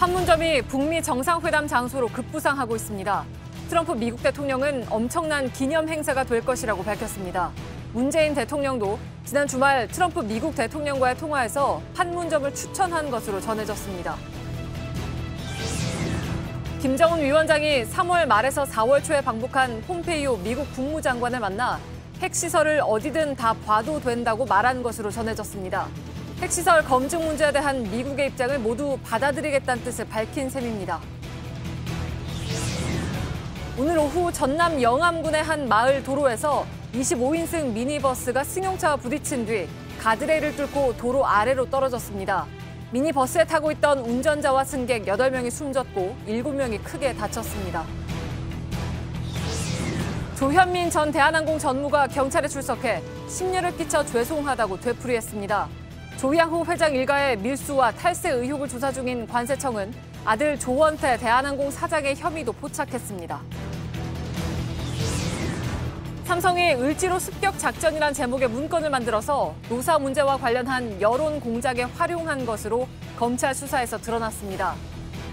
판문점이 북미 정상회담 장소로 급부상하고 있습니다. 트럼프 미국 대통령은 엄청난 기념 행사가 될 것이라고 밝혔습니다. 문재인 대통령도 지난 주말 트럼프 미국 대통령과의 통화에서 판문점을 추천한 것으로 전해졌습니다. 김정은 위원장이 3월 말에서 4월 초에 방북한 폼페이오 미국 국무장관을 만나 핵시설을 어디든 다 봐도 된다고 말한 것으로 전해졌습니다. 핵시설 검증 문제에 대한 미국의 입장을 모두 받아들이겠다는 뜻을 밝힌 셈입니다. 오늘 오후 전남 영암군의 한 마을 도로에서 25인승 미니버스가 승용차와 부딪힌 뒤 가드레일을 뚫고 도로 아래로 떨어졌습니다. 미니버스에 타고 있던 운전자와 승객 8명이 숨졌고 7명이 크게 다쳤습니다. 조현민 전 대한항공 전무가 경찰에 출석해 심려를 끼쳐 죄송하다고 되풀이했습니다. 조양호 회장 일가의 밀수와 탈세 의혹을 조사 중인 관세청은 아들 조원태 대한항공 사장의 혐의도 포착했습니다. 삼성이 을지로 습격 작전이란 제목의 문건을 만들어서 노사 문제와 관련한 여론 공작에 활용한 것으로 검찰 수사에서 드러났습니다.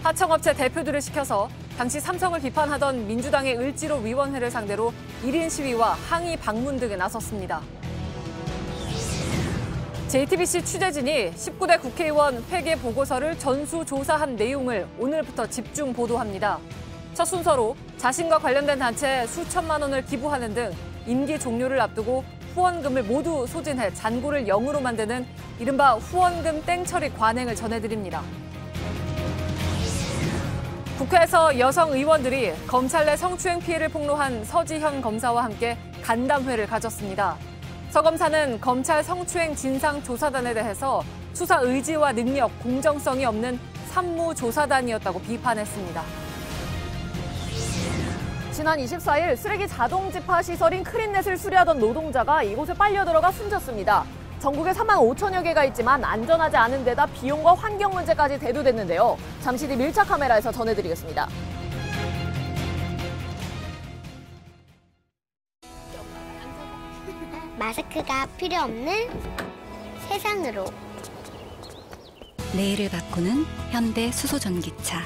하청업체 대표들을 시켜서 당시 삼성을 비판하던 민주당의 을지로 위원회를 상대로 1인 시위와 항의 방문 등에 나섰습니다. JTBC 취재진이 19대 국회의원 회계 보고서를 전수조사한 내용을 오늘부터 집중 보도합니다. 첫 순서로 자신과 관련된 단체에 수천만 원을 기부하는 등 임기 종료를 앞두고 후원금을 모두 소진해 잔고를 0으로 만드는 이른바 후원금 땡처리 관행을 전해드립니다. 국회에서 여성 의원들이 검찰 내 성추행 피해를 폭로한 서지현 검사와 함께 간담회를 가졌습니다. 서 검사는 검찰 성추행 진상조사단에 대해서 수사 의지와 능력, 공정성이 없는 산무조사단이었다고 비판했습니다. 지난 24일 쓰레기 자동 집화 시설인 크린넷을 수리하던 노동자가 이곳에 빨려 들어가 숨졌습니다. 전국에 3만 5천여 개가 있지만 안전하지 않은 데다 비용과 환경 문제까지 대두됐는데요. 잠시 뒤 밀착 카메라에서 전해드리겠습니다. 마스크가 필요 없는 세상으로. 내일을 바꾸는 현대 수소전기차.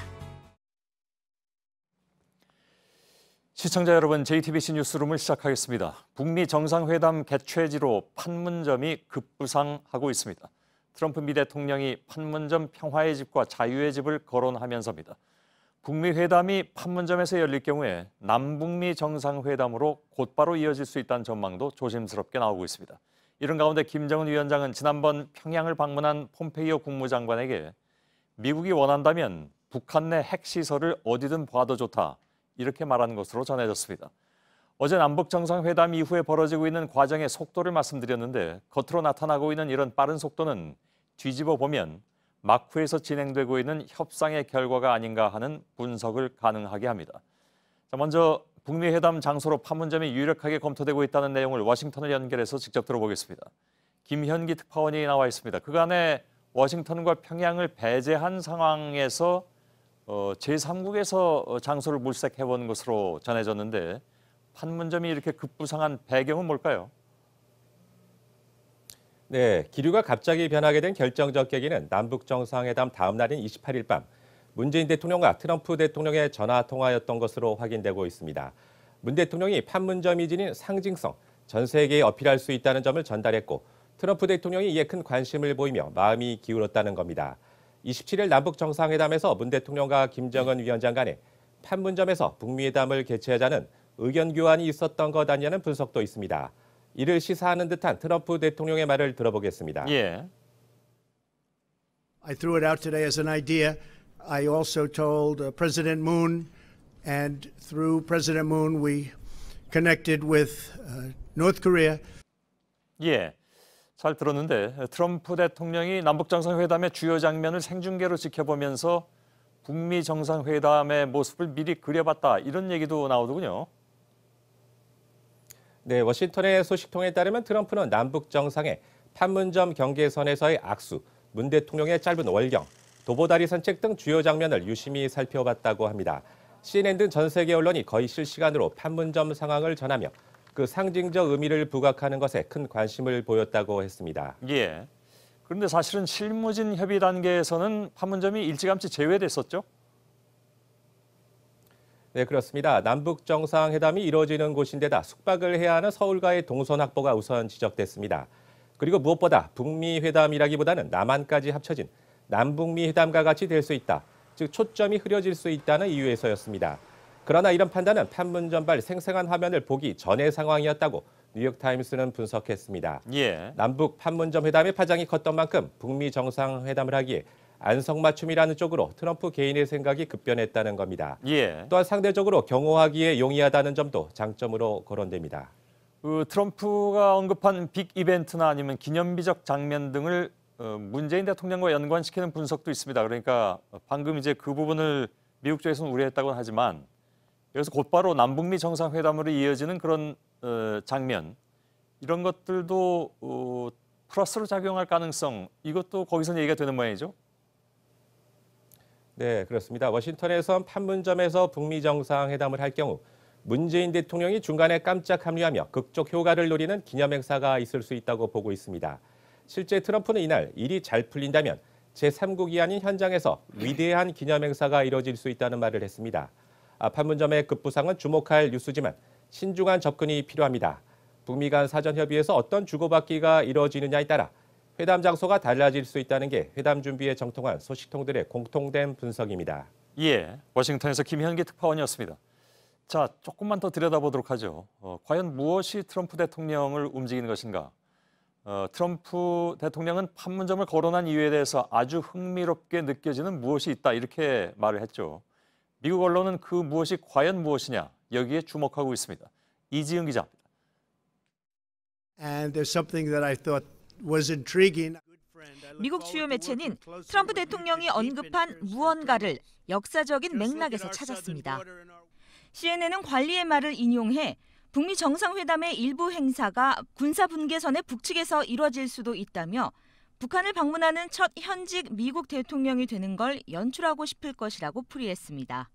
시청자 여러분, JTBC 뉴스룸을 시작하겠습니다. 북미 정상회담 개최지로 판문점이 급부상하고 있습니다. 트럼프 미 대통령이 판문점 평화의 집과 자유의 집을 거론하면서입니다. 북미 회담이 판문점에서 열릴 경우에 남북미 정상회담으로 곧바로 이어질 수 있다는 전망도 조심스럽게 나오고 있습니다. 이런 가운데 김정은 위원장은 지난번 평양을 방문한 폼페이오 국무장관에게 미국이 원한다면 북한 내 핵시설을 어디든 봐도 좋다, 이렇게 말한 것으로 전해졌습니다. 어제 남북 정상회담 이후에 벌어지고 있는 과정의 속도를 말씀드렸는데 겉으로 나타나고 있는 이런 빠른 속도는 뒤집어 보면 마쿠에서 진행되고 있는 협상의 결과가 아닌가 하는 분석을 가능하게 합니다. 자, 먼저 북미 회담 장소로 판문점이 유력하게 검토되고 있다는 내용을 워싱턴을 연결해서 직접 들어보겠습니다. 김현기 특파원이 나와 있습니다. 그간에 워싱턴과 평양을 배제한 상황에서 제3국에서 장소를 물색해본 것으로 전해졌는데 판문점이 이렇게 급부상한 배경은 뭘까요? 네, 기류가 갑자기 변하게 된 결정적 계기는 남북 정상회담 다음 날인 28일 밤 문재인 대통령과 트럼프 대통령의 전화 통화였던 것으로 확인되고 있습니다. 문 대통령이 판문점이 지닌 상징성, 전 세계에 어필할 수 있다는 점을 전달했고 트럼프 대통령이 이에 큰 관심을 보이며 마음이 기울었다는 겁니다. 27일 남북 정상회담에서 문 대통령과 김정은 위원장 간에 판문점에서 북미 회담을 개최하자는 의견 교환이 있었던 것 아니냐는 분석도 있습니다. 이를 시사하는 듯한 트럼프 대통령의 말을 들어보겠습니다. 예. I threw it out today as an idea. I also told President Moon, and through President Moon, we connected with North Korea. 예, 잘 들었는데 트럼프 대통령이 남북 정상회담의 주요 장면을 생중계로 지켜보면서 북미 정상회담의 모습을 미리 그려봤다, 이런 얘기도 나오더군요. 네, 워싱턴의 소식통에 따르면 트럼프는 남북 정상의 판문점 경계선에서의 악수, 문 대통령의 짧은 월경, 도보다리 산책 등 주요 장면을 유심히 살펴봤다고 합니다. CNN 등 전 세계 언론이 거의 실시간으로 판문점 상황을 전하며 그 상징적 의미를 부각하는 것에 큰 관심을 보였다고 했습니다. 예. 그런데 사실은 실무진 협의 단계에서는 판문점이 일찌감치 제외됐었죠? 네, 그렇습니다. 남북 정상회담이 이뤄지는 곳인데다 숙박을 해야 하는 서울과의 동선 확보가 우선 지적됐습니다. 그리고 무엇보다 북미 회담이라기보다는 남한까지 합쳐진 남북미 회담과 같이 될 수 있다. 즉 초점이 흐려질 수 있다는 이유에서였습니다. 그러나 이런 판단은 판문점발 생생한 화면을 보기 전의 상황이었다고 뉴욕타임스는 분석했습니다. 예. 남북 판문점 회담의 파장이 컸던 만큼 북미 정상회담을 하기에 안성맞춤이라는 쪽으로 트럼프 개인의 생각이 급변했다는 겁니다. 예. 또한 상대적으로 경호하기에 용이하다는 점도 장점으로 거론됩니다. 트럼프가 언급한 빅 이벤트나 아니면 기념비적 장면 등을 문재인 대통령과 연관시키는 분석도 있습니다. 그러니까 방금 이제 그 부분을 미국 쪽에서는 우려했다고는 하지만 여기서 곧바로 남북미 정상회담으로 이어지는 그런 장면, 이런 것들도 플러스로 작용할 가능성, 이것도 거기서 얘기가 되는 모양이죠? 네, 그렇습니다. 워싱턴에선 판문점에서 북미 정상회담을 할 경우 문재인 대통령이 중간에 깜짝 합류하며 극적 효과를 노리는 기념행사가 있을 수 있다고 보고 있습니다. 실제 트럼프는 이날 일이 잘 풀린다면 제3국이 아닌 현장에서 위대한 기념행사가 이뤄질 수 있다는 말을 했습니다. 판문점의 급부상은 주목할 뉴스지만 신중한 접근이 필요합니다. 북미 간 사전 협의에서 어떤 주고받기가 이뤄지느냐에 따라 회담 장소가 달라질 수 있다는 게 회담 준비에 정통한 소식통들의 공통된 분석입니다. 예, 워싱턴에서 김현기 특파원이었습니다. 자, 조금만 더 들여다보도록 하죠. 과연 무엇이 트럼프 대통령을 움직이는 것인가? 트럼프 대통령은 판문점을 거론한 이유에 대해서 아주 흥미롭게 느껴지는 무엇이 있다, 이렇게 말을 했죠. 미국 언론은 그 무엇이 과연 무엇이냐, 여기에 주목하고 있습니다. 이지은 기자입니다. And there's something that I thought was intriguing. 미국 주요 매체는 트럼프 대통령이 언급한 무언가를 역사적인 맥락에서 찾았습니다. CNN은 관리의 말을 인용해 북미 정상회담의 일부 행사가 군사 분계선의 북측에서 이뤄질 수도 있다며 북한을 방문하는 첫 현직 미국 대통령이 되는 걸 연출하고 싶을 것이라고 풀이했습니다.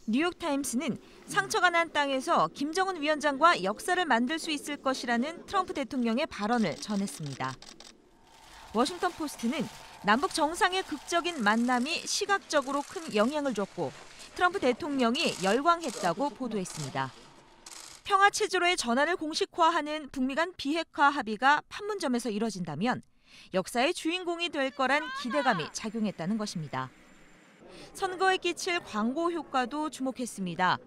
뉴욕타임스는 상처가 난 땅에서 김정은 위원장과 역사를 만들 수 있을 것이라는 트럼프 대통령의 발언을 전했습니다. 워싱턴 포스트는 남북 정상의 극적인 만남이 시각적으로 큰 영향을 줬고 트럼프 대통령이 열광했다고 보도했습니다. 평화체제로의 전환을 공식화하는 북미 간 비핵화 합의가 판문점에서 이뤄진다면 역사의 주인공이 될 거란 기대감이 작용했다는 것입니다. 선거에 끼칠 광고 효과도 주목했습니다.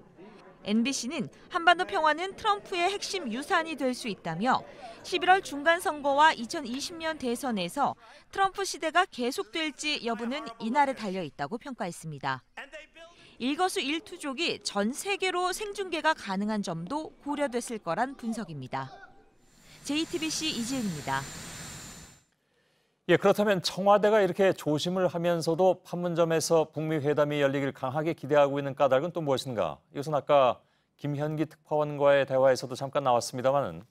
NBC는 한반도 평화는 트럼프의 핵심 유산이 될 수 있다며 11월 중간선거와 2020년 대선에서 트럼프 시대가 계속될지 여부는 이날에 달려있다고 평가했습니다. 일거수일투족이 전 세계로 생중계가 가능한 점도 고려됐을 거란 분석입니다. JTBC 이지은입니다. 예, 그렇다면 청와대가 이렇게 조심을 하면서도 판문점에서 북미 회담이 열리길 강하게 기대하고 있는 까닭은 또 무엇인가? 이것은 아까 김현기 특파원과의 대화에서도 잠깐 나왔습니다만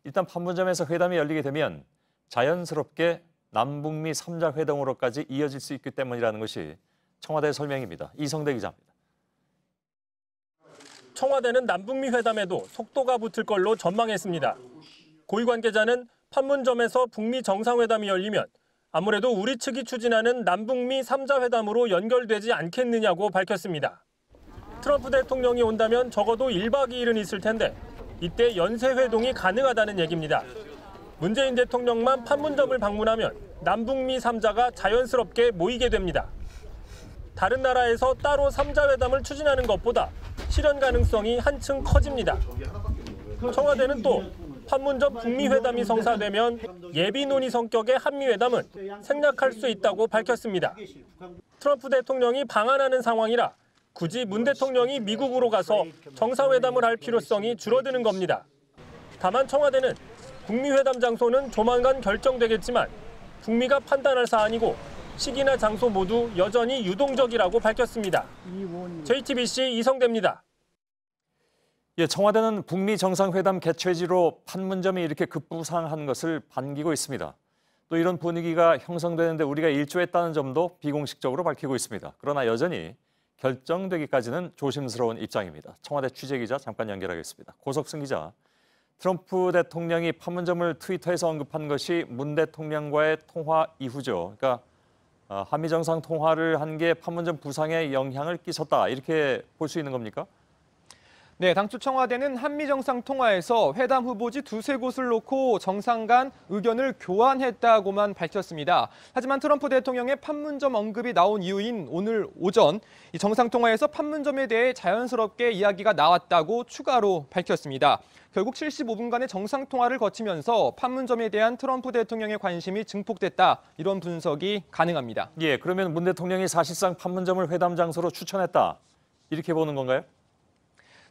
일단 판문점에서 회담이 열리게 되면 자연스럽게 남북미 3자 회담으로까지 이어질 수 있기 때문이라는 것이 청와대 설명입니다. 이성대 기자입니다. 청와대는 남북미 회담에도 속도가 붙을 걸로 전망했습니다. 고위 관계자는 판문점에서 북미 정상회담이 열리면 아무래도 우리 측이 추진하는 남북미 3자 회담으로 연결되지 않겠느냐고 밝혔습니다. 트럼프 대통령이 온다면 적어도 1박 2일은 있을 텐데 이때 연쇄회동이 가능하다는 얘기입니다. 문재인 대통령만 판문점을 방문하면 남북미 3자가 자연스럽게 모이게 됩니다. 다른 나라에서 따로 3자 회담을 추진하는 것보다 실현 가능성이 한층 커집니다. 청와대는 또 판문점 북미 회담이 성사되면 예비 논의 성격의 한미 회담은 생략할 수 있다고 밝혔습니다. 트럼프 대통령이 방한하는 상황이라 굳이 문 대통령이 미국으로 가서 정상회담을 할 필요성이 줄어드는 겁니다. 다만 청와대는 북미 회담 장소는 조만간 결정되겠지만 북미가 판단할 사안이고 시기나 장소 모두 여전히 유동적이라고 밝혔습니다. JTBC 이성대입니다. 예, 청와대는 북미 정상회담 개최지로 판문점이 이렇게 급부상한 것을 반기고 있습니다. 또 이런 분위기가 형성되는데 우리가 일조했다는 점도 비공식적으로 밝히고 있습니다. 그러나 여전히 결정되기까지는 조심스러운 입장입니다. 청와대 취재기자 잠깐 연결하겠습니다. 고석승 기자, 트럼프 대통령이 판문점을 트위터에서 언급한 것이 문 대통령과의 통화 이후죠. 그러니까 한미 정상 통화를 한 게 판문점 부상에 영향을 끼쳤다 이렇게 볼 수 있는 겁니까? 네, 당초 청와대는 한미 정상 통화에서 회담 후보지 두세 곳을 놓고 정상 간 의견을 교환했다고만 밝혔습니다. 하지만 트럼프 대통령의 판문점 언급이 나온 이후인 오늘 오전 이 정상 통화에서 판문점에 대해 자연스럽게 이야기가 나왔다고 추가로 밝혔습니다. 결국 75분간의 정상 통화를 거치면서 판문점에 대한 트럼프 대통령의 관심이 증폭됐다. 이런 분석이 가능합니다. 예, 그러면 문 대통령이 사실상 판문점을 회담 장소로 추천했다. 이렇게 보는 건가요?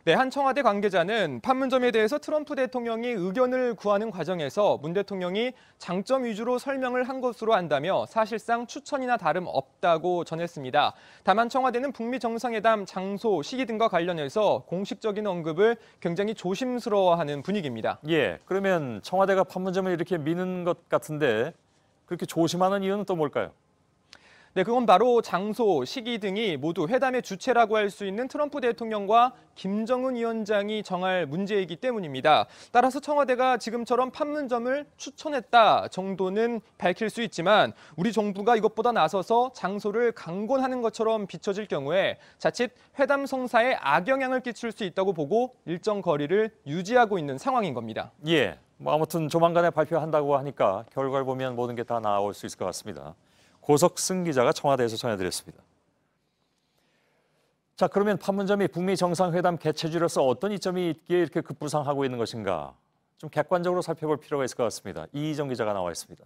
네, 한 청와대 관계자는 판문점에 대해서 트럼프 대통령이 의견을 구하는 과정에서 문 대통령이 장점 위주로 설명을 한 것으로 안다며 사실상 추천이나 다름없다고 전했습니다. 다만 청와대는 북미 정상회담 장소, 시기 등과 관련해서 공식적인 언급을 굉장히 조심스러워하는 분위기입니다. 예, 그러면 청와대가 판문점을 이렇게 미는 것 같은데 그렇게 조심하는 이유는 또 뭘까요? 네, 그건 바로 장소, 시기 등이 모두 회담의 주체라고 할 수 있는 트럼프 대통령과 김정은 위원장이 정할 문제이기 때문입니다. 따라서 청와대가 지금처럼 판문점을 추천했다 정도는 밝힐 수 있지만 우리 정부가 이것보다 나서서 장소를 강권하는 것처럼 비춰질 경우에 자칫 회담 성사에 악영향을 끼칠 수 있다고 보고 일정 거리를 유지하고 있는 상황인 겁니다. 예, 뭐 아무튼 조만간에 발표한다고 하니까 결과를 보면 모든 게 다 나올 수 있을 것 같습니다. 고석승 기자가 청와대에서 전해드렸습니다. 자, 그러면 판문점이 북미 정상회담 개최지로서 어떤 이점이 있기에 이렇게 급부상하고 있는 것인가? 좀 객관적으로 살펴볼 필요가 있을 것 같습니다. 이희정 기자가 나와 있습니다.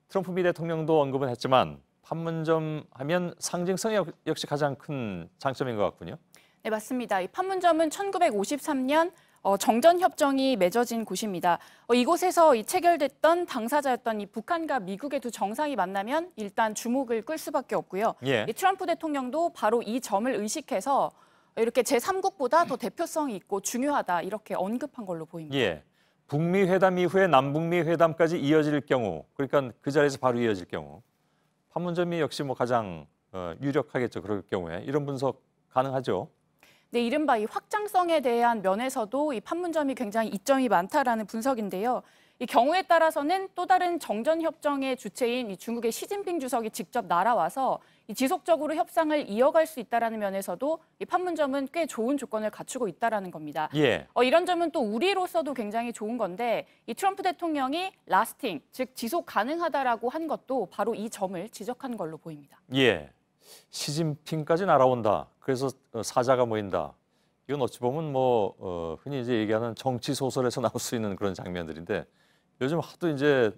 트럼프 미 대통령도 언급은 했지만 판문점 하면 상징성이 역시 가장 큰 장점인 것 같군요. 네, 맞습니다. 이 판문점은 1953년 정전협정이 맺어진 곳입니다. 이곳에서 체결됐던 당사자였던 이 북한과 미국의 두 정상이 만나면 일단 주목을 끌 수밖에 없고요. 예. 이 트럼프 대통령도 바로 이 점을 의식해서 이렇게 제3국보다 더 대표성이 있고 중요하다 이렇게 언급한 걸로 보입니다. 예, 북미 회담 이후에 남북미 회담까지 이어질 경우, 그러니까 그 자리에서 바로 이어질 경우 판문점이 역시 뭐 가장 유력하겠죠. 그럴 경우에 이런 분석 가능하죠. 네, 이른바 이 확장성에 대한 면에서도 이 판문점이 굉장히 이점이 많다라는 분석인데요. 이 경우에 따라서는 또 다른 정전협정의 주체인 이 중국의 시진핑 주석이 직접 날아와서 이 지속적으로 협상을 이어갈 수 있다라는 면에서도 이 판문점은 꽤 좋은 조건을 갖추고 있다라는 겁니다. 예. 이런 점은 또 우리로서도 굉장히 좋은 건데 이 트럼프 대통령이 라스팅, 즉 지속 가능하다라고 한 것도 바로 이 점을 지적한 걸로 보입니다. 예, 시진핑까지 날아온다. 그래서 사자가 모인다. 이건 어찌 보면 뭐 흔히 이제 얘기하는 정치 소설에서 나올 수 있는 그런 장면들인데 요즘 하도 이제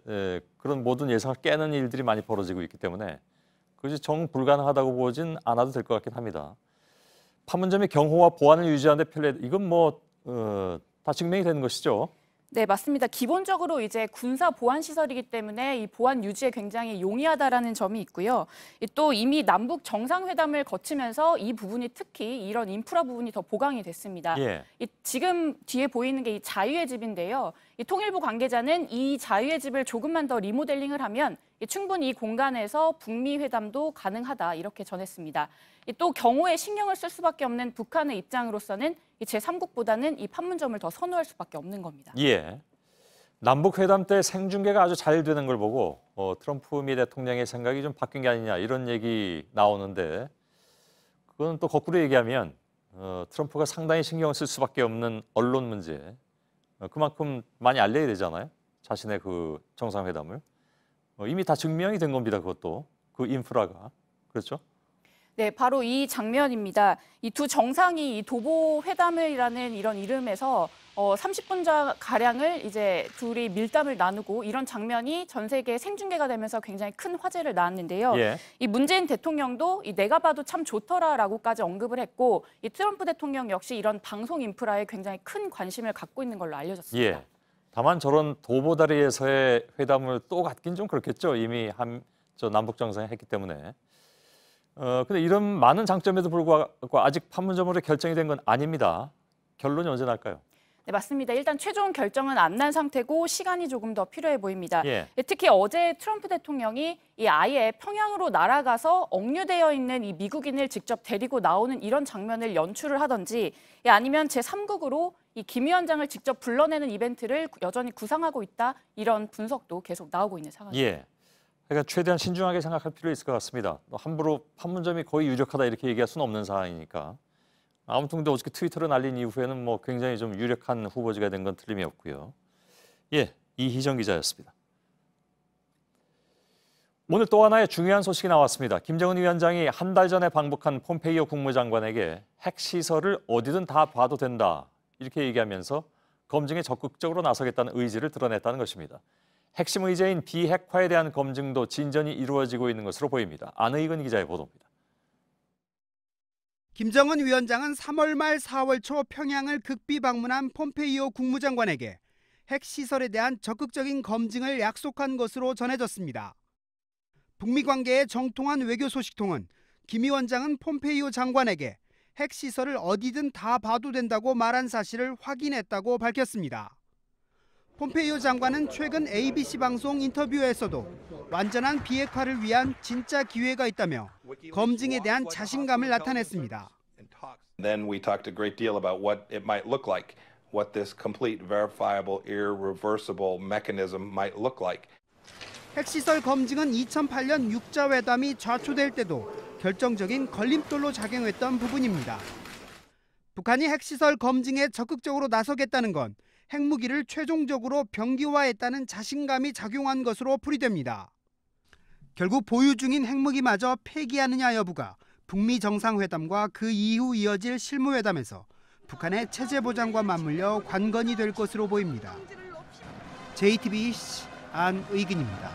그런 모든 예상을 깨는 일들이 많이 벌어지고 있기 때문에 그것이 정불가능하다고 보진 않아도 될 것 같긴 합니다. 판문점의 경호와 보안을 유지하는 데 편리, 이건 뭐 다 증명이 되는 것이죠. 네, 맞습니다. 기본적으로 이제 군사 보안 시설이기 때문에 이 보안 유지에 굉장히 용이하다라는 점이 있고요. 또 이미 남북 정상회담을 거치면서 이 부분이 특히 이런 인프라 부분이 더 보강이 됐습니다. 예. 지금 뒤에 보이는 게 이 자유의 집인데요. 이 통일부 관계자는 이 자유의 집을 조금만 더 리모델링을 하면 충분히 이 공간에서 북미 회담도 가능하다 이렇게 전했습니다. 또 경호에 신경을 쓸 수밖에 없는 북한의 입장으로서는 이 제3국보다는 이 판문점을 더 선호할 수밖에 없는 겁니다. 예, 남북 회담 때 생중계가 아주 잘 되는 걸 보고 트럼프 미 대통령의 생각이 좀 바뀐 게 아니냐 이런 얘기 나오는데 그건 또 거꾸로 얘기하면 트럼프가 상당히 신경을 쓸 수밖에 없는 언론 문제 그만큼 많이 알려야 되잖아요. 자신의 그 정상회담을 이미 다 증명이 된 겁니다. 그것도 그 인프라가 그렇죠. 네, 바로 이 장면입니다. 이 두 정상이 이 도보 회담이라는 이런 이름에서 30분 가량을 이제 둘이 밀담을 나누고 이런 장면이 전 세계에 생중계가 되면서 굉장히 큰 화제를 낳았는데요. 예. 이 문재인 대통령도 이 내가 봐도 참 좋더라라고까지 언급을 했고 이 트럼프 대통령 역시 이런 방송 인프라에 굉장히 큰 관심을 갖고 있는 걸로 알려졌습니다. 예. 다만 저런 도보다리에서의 회담을 또 갖긴 좀 그렇겠죠. 이미 남북 정상이 했기 때문에. 근데 이런 많은 장점에도 불구하고 아직 판문점으로 결정이 된 건 아닙니다. 결론이 언제 날까요? 네, 맞습니다. 일단 최종 결정은 안 난 상태고 시간이 조금 더 필요해 보입니다. 예. 특히 어제 트럼프 대통령이 이 아예 평양으로 날아가서 억류되어 있는 이 미국인을 직접 데리고 나오는 이런 장면을 연출을 하든지 아니면 제3국으로 이 김 위원장을 직접 불러내는 이벤트를 여전히 구상하고 있다. 이런 분석도 계속 나오고 있는 상황입니다. 예. 그러니까 최대한 신중하게 생각할 필요 있을 것 같습니다. 함부로 판문점이 거의 유력하다 이렇게 얘기할 수는 없는 상황이니까. 아무튼 근데 어저께 트위터로 날린 이후에는 뭐 굉장히 좀 유력한 후보지가 된 건 틀림이 없고요. 예, 이희정 기자였습니다. 오늘 또 하나의 중요한 소식이 나왔습니다. 김정은 위원장이 한 달 전에 방북한 폼페이오 국무장관에게 핵시설을 어디든 다 봐도 된다 이렇게 얘기하면서 검증에 적극적으로 나서겠다는 의지를 드러냈다는 것입니다. 핵심 의제인 비핵화에 대한 검증도 진전이 이루어지고 있는 것으로 보입니다. 안의근 기자의 보도입니다. 김정은 위원장은 3월 말 4월 초 평양을 극비 방문한 폼페이오 국무장관에게 핵시설에 대한 적극적인 검증을 약속한 것으로 전해졌습니다. 북미 관계의 정통한 외교 소식통은 김 위원장은 폼페이오 장관에게 핵시설을 어디든 다 봐도 된다고 말한 사실을 확인했다고 밝혔습니다. 폼페이오 장관은 최근 ABC 방송 인터뷰에서도 완전한 비핵화를 위한 진짜 기회가 있다며 검증에 대한 자신감을 나타냈습니다. Then we talked a great deal about what it might look like, what this complete, verifiable, irreversible mechanism might look like. 핵시설 검증은 2008년 육자회담이 좌초될 때도 결정적인 걸림돌로 작용했던 부분입니다. 북한이 핵시설 검증에 적극적으로 나서겠다는 건 핵무기를 최종적으로 병기화했다는 자신감이 작용한 것으로 풀이됩니다. 결국 보유 중인 핵무기마저 폐기하느냐 여부가 북미 정상회담과 그 이후 이어질 실무회담에서 북한의 체제 보장과 맞물려 관건이 될 것으로 보입니다. JTBC 안의근입니다.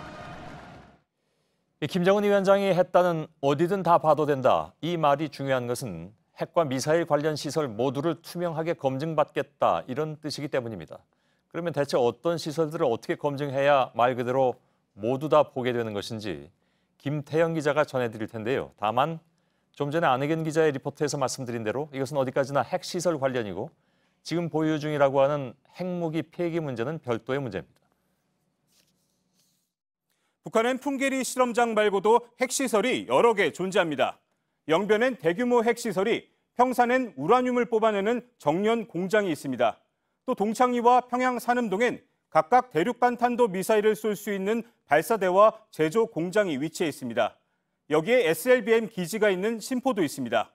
김정은 위원장이 했다는 어디든 다 봐도 된다. 이 말이 중요한 것은 핵과 미사일 관련 시설 모두를 투명하게 검증받겠다 이런 뜻이기 때문입니다. 그러면 대체 어떤 시설들을 어떻게 검증해야 말 그대로 모두 다 보게 되는 것인지 김태영 기자가 전해드릴 텐데요. 다만 좀 전에 안혜견 기자의 리포트에서 말씀드린 대로 이것은 어디까지나 핵시설 관련이고 지금 보유 중이라고 하는 핵무기 폐기 문제는 별도의 문제입니다. 북한은 풍계리 실험장 말고도 핵시설이 여러 개 존재합니다. 영변엔 대규모 핵시설이, 평산엔 우라늄을 뽑아내는 정년 공장이 있습니다. 또 동창리와 평양 산음동엔 각각 대륙간탄도 미사일을 쏠 수 있는 발사대와 제조 공장이 위치해 있습니다. 여기에 SLBM 기지가 있는 신포도 있습니다.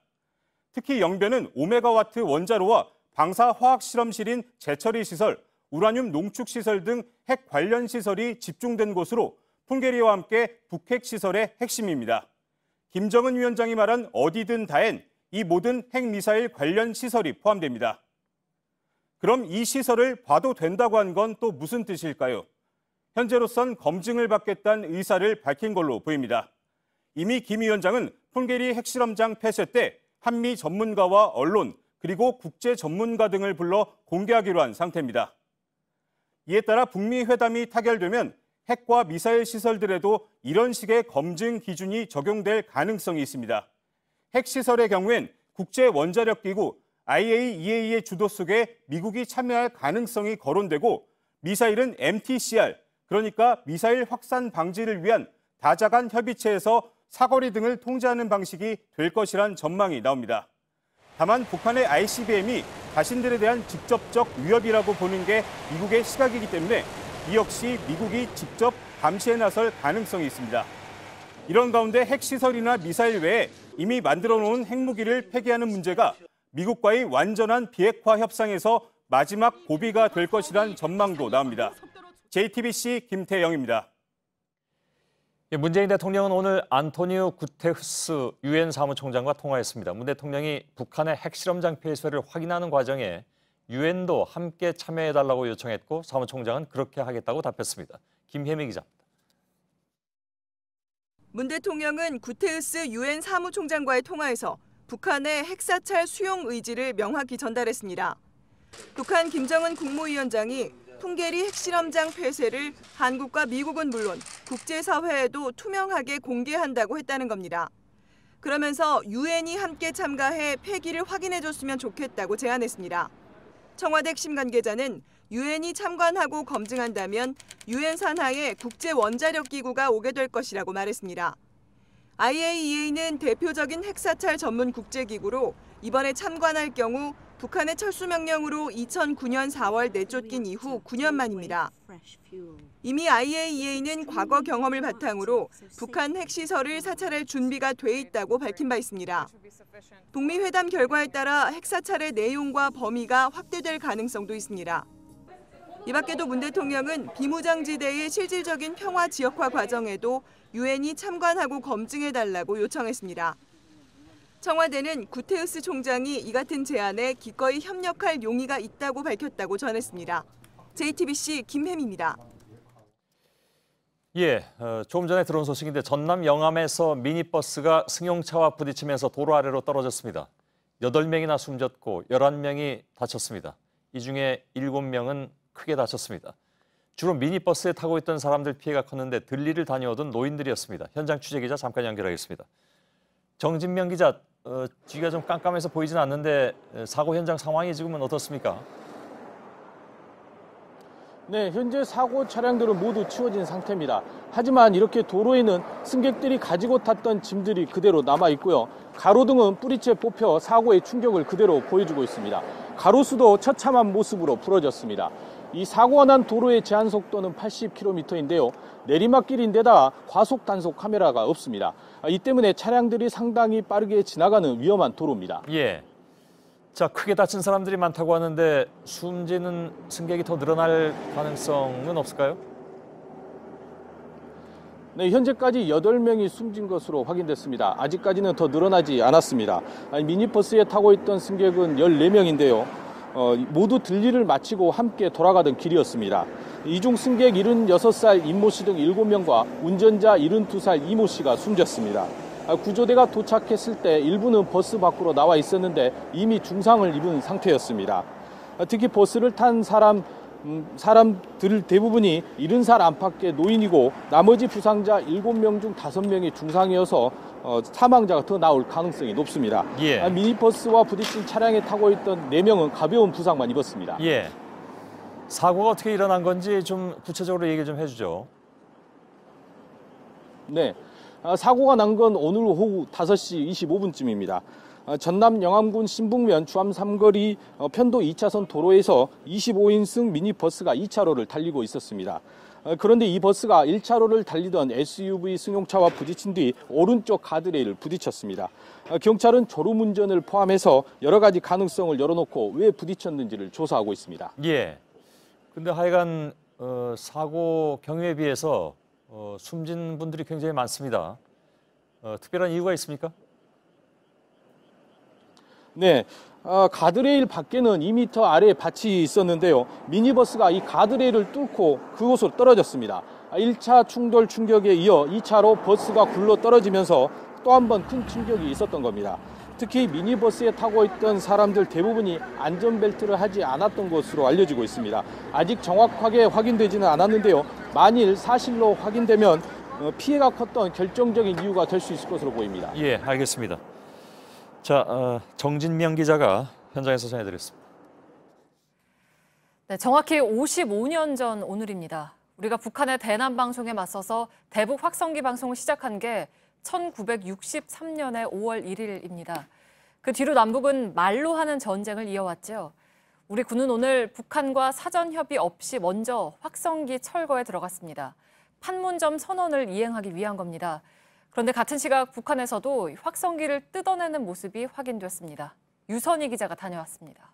특히 영변은 5메가와트 원자로와 방사 화학 실험실인 재처리 시설, 우라늄 농축 시설 등 핵 관련 시설이 집중된 곳으로 풍계리와 함께 북핵 시설의 핵심입니다. 김정은 위원장이 말한 어디든 다엔 이 모든 핵미사일 관련 시설이 포함됩니다. 그럼 이 시설을 봐도 된다고 한 건 또 무슨 뜻일까요? 현재로선 검증을 받겠다는 의사를 밝힌 걸로 보입니다. 이미 김 위원장은 풍계리 핵실험장 폐쇄 때 한미 전문가와 언론 그리고 국제 전문가 등을 불러 공개하기로 한 상태입니다. 이에 따라 북미 회담이 타결되면 핵과 미사일 시설들에도 이런 식의 검증 기준이 적용될 가능성이 있습니다. 핵시설의 경우엔 국제원자력기구 IAEA의 주도 속에 미국이 참여할 가능성이 거론되고 미사일은 MTCR, 그러니까 미사일 확산 방지를 위한 다자간 협의체에서 사거리 등을 통제하는 방식이 될 것이란 전망이 나옵니다. 다만 북한의 ICBM이 자신들에 대한 직접적 위협이라고 보는 게 미국의 시각이기 때문에 이 역시 미국이 직접 감시에 나설 가능성이 있습니다. 이런 가운데 핵시설이나 미사일 외에 이미 만들어 놓은 핵무기를 폐기하는 문제가 미국과의 완전한 비핵화 협상에서 마지막 고비가 될 것이란 전망도 나옵니다. JTBC 김태영입니다. 문재인 대통령은 오늘 안토니오 구테르스 유엔 사무총장과 통화했습니다. 문 대통령이 북한의 핵실험장 폐쇄를 확인하는 과정에 유엔도 함께 참여해달라고 요청했고 사무총장은 그렇게 하겠다고 답했습니다. 김혜미 기자입니다. 문 대통령은 구테르스 유엔 사무총장과의 통화에서 북한의 핵사찰 수용 의지를 명확히 전달했습니다. 북한 김정은 국무위원장이 풍계리 핵실험장 폐쇄를 한국과 미국은 물론 국제사회에도 투명하게 공개한다고 했다는 겁니다. 그러면서 유엔이 함께 참가해 폐기를 확인해줬으면 좋겠다고 제안했습니다. 청와대 핵심 관계자는 유엔이 참관하고 검증한다면 유엔 산하에 국제 원자력 기구가 오게 될 것이라고 말했습니다. IAEA는 대표적인 핵사찰 전문 국제기구로 이번에 참관할 경우 북한의 철수 명령으로 2009년 4월 내쫓긴 이후 9년 만입니다. 이미 IAEA는 과거 경험을 바탕으로 북한 핵시설을 사찰할 준비가 돼 있다고 밝힌 바 있습니다. 북미 회담 결과에 따라 핵사찰의 내용과 범위가 확대될 가능성도 있습니다. 이 밖에도 문 대통령은 비무장지대의 실질적인 평화 지역화 과정에도 유엔이 참관하고 검증해달라고 요청했습니다. 청와대는 구테우스 총장이 이 같은 제안에 기꺼이 협력할 용의가 있다고 밝혔다고 전했습니다. JTBC 김혜미입니다. 예, 조금 전에 들어온 소식인데 전남 영암에서 미니버스가 승용차와 부딪히면서 도로 아래로 떨어졌습니다. 8명이나 숨졌고 11명이 다쳤습니다. 이 중에 7명은 크게 다쳤습니다. 주로 미니버스에 타고 있던 사람들 피해가 컸는데 들리를 다녀오던 노인들이었습니다. 현장 취재기자 잠깐 연결하겠습니다. 정진명 기자, 뒤가 좀 깜깜해서 보이진 않는데 사고 현장 상황이 지금은 어떻습니까? 네, 현재 사고 차량들은 모두 치워진 상태입니다. 하지만 이렇게 도로에는 승객들이 가지고 탔던 짐들이 그대로 남아 있고요. 가로등은 뿌리채 뽑혀 사고의 충격을 그대로 보여주고 있습니다. 가로수도 처참한 모습으로 부러졌습니다. 이 사고가 난 도로의 제한 속도는 80km인데요. 내리막길인데다 과속 단속 카메라가 없습니다. 이 때문에 차량들이 상당히 빠르게 지나가는 위험한 도로입니다. 예. 자, 크게 다친 사람들이 많다고 하는데 숨지는 승객이 더 늘어날 가능성은 없을까요? 네, 현재까지 8명이 숨진 것으로 확인됐습니다. 아직까지는 더 늘어나지 않았습니다. 미니버스에 타고 있던 승객은 14명인데요. 모두 들리를 마치고 함께 돌아가던 길이었습니다. 이중 승객 76살 임모 씨 등 7명과 운전자 72살 이모 씨가 숨졌습니다. 구조대가 도착했을 때 일부는 버스 밖으로 나와 있었는데 이미 중상을 입은 상태였습니다. 특히 버스를 탄 사람들 대부분이 70살 안팎의 노인이고 나머지 부상자 7명 중 5명이 중상이어서 사망자가 더 나올 가능성이 높습니다. 예. 미니버스와 부딪힌 차량에 타고 있던 4명은 가벼운 부상만 입었습니다. 예. 사고가 어떻게 일어난 건지 좀 구체적으로 얘기 좀 해주죠. 네. 사고가 난 건 오늘 오후 5시 25분쯤입니다. 전남 영암군 신북면 주암 삼거리 편도 2차선 도로에서 25인승 미니버스가 2차로를 달리고 있었습니다. 그런데 이 버스가 1차로를 달리던 SUV 승용차와 부딪힌 뒤 오른쪽 가드레일을 부딪혔습니다. 경찰은 졸음운전을 포함해서 여러 가지 가능성을 열어놓고 왜 부딪혔는지를 조사하고 있습니다. 예. 근데 하여간 사고 경위에 비해서 숨진 분들이 굉장히 많습니다. 특별한 이유가 있습니까? 네, 가드레일 밖에는 2m 아래에 밭이 있었는데요. 미니버스가 이 가드레일을 뚫고 그곳으로 떨어졌습니다. 1차 충돌 충격에 이어 2차로 버스가 굴러 떨어지면서 또 한 번 큰 충격이 있었던 겁니다. 특히 미니버스에 타고 있던 사람들 대부분이 안전벨트를 하지 않았던 것으로 알려지고 있습니다. 아직 정확하게 확인되지는 않았는데요. 만일 사실로 확인되면 피해가 컸던 결정적인 이유가 될 수 있을 것으로 보입니다. 예, 알겠습니다. 자, 정진명 기자가 현장에서 전해드렸습니다. 네, 정확히 55년 전 오늘입니다. 우리가 북한의 대남 방송에 맞서서 대북 확성기 방송을 시작한 게 1963년의 5월 1일입니다. 그 뒤로 남북은 말로 하는 전쟁을 이어왔죠. 우리 군은 오늘 북한과 사전 협의 없이 먼저 확성기 철거에 들어갔습니다. 판문점 선언을 이행하기 위한 겁니다. 그런데 같은 시각 북한에서도 확성기를 뜯어내는 모습이 확인됐습니다. 유선희 기자가 다녀왔습니다.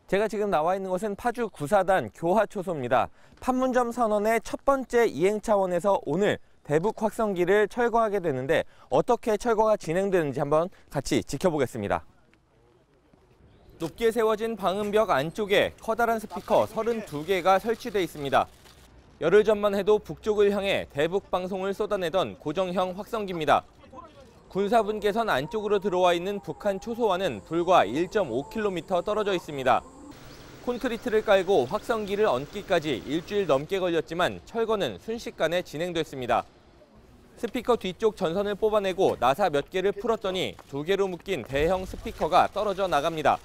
제가 지금 나와 있는 곳은 파주 구사단 교화초소입니다. 판문점 선언의 첫 번째 이행 차원에서 오늘 대북 확성기를 철거하게 되는데 어떻게 철거가 진행되는지 한번 같이 지켜보겠습니다. 높게 세워진 방음벽 안쪽에 커다란 스피커 32개가 설치돼 있습니다. 열흘 전만 해도 북쪽을 향해 대북 방송을 쏟아내던 고정형 확성기입니다. 군사분계선 안쪽으로 들어와 있는 북한 초소와는 불과 1.5km 떨어져 있습니다. 콘크리트를 깔고 확성기를 얹기까지 일주일 넘게 걸렸지만 철거는 순식간에 진행됐습니다. 스피커 뒤쪽 전선을 뽑아내고 나사 몇 개를 풀었더니 2개로 묶인 대형 스피커가 떨어져 나갑니다.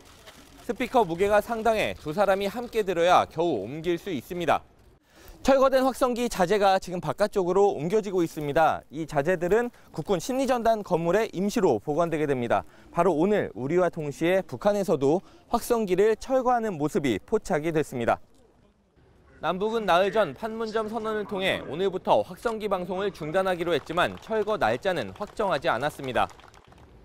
스피커 무게가 상당해 두 사람이 함께 들어야 겨우 옮길 수 있습니다. 철거된 확성기 자재가 지금 바깥쪽으로 옮겨지고 있습니다. 이 자재들은 국군 심리전단 건물에 임시로 보관되게 됩니다. 바로 오늘 우리와 동시에 북한에서도 확성기를 철거하는 모습이 포착이 됐습니다. 남북은 나흘 전 판문점 선언을 통해 오늘부터 확성기 방송을 중단하기로 했지만 철거 날짜는 확정하지 않았습니다.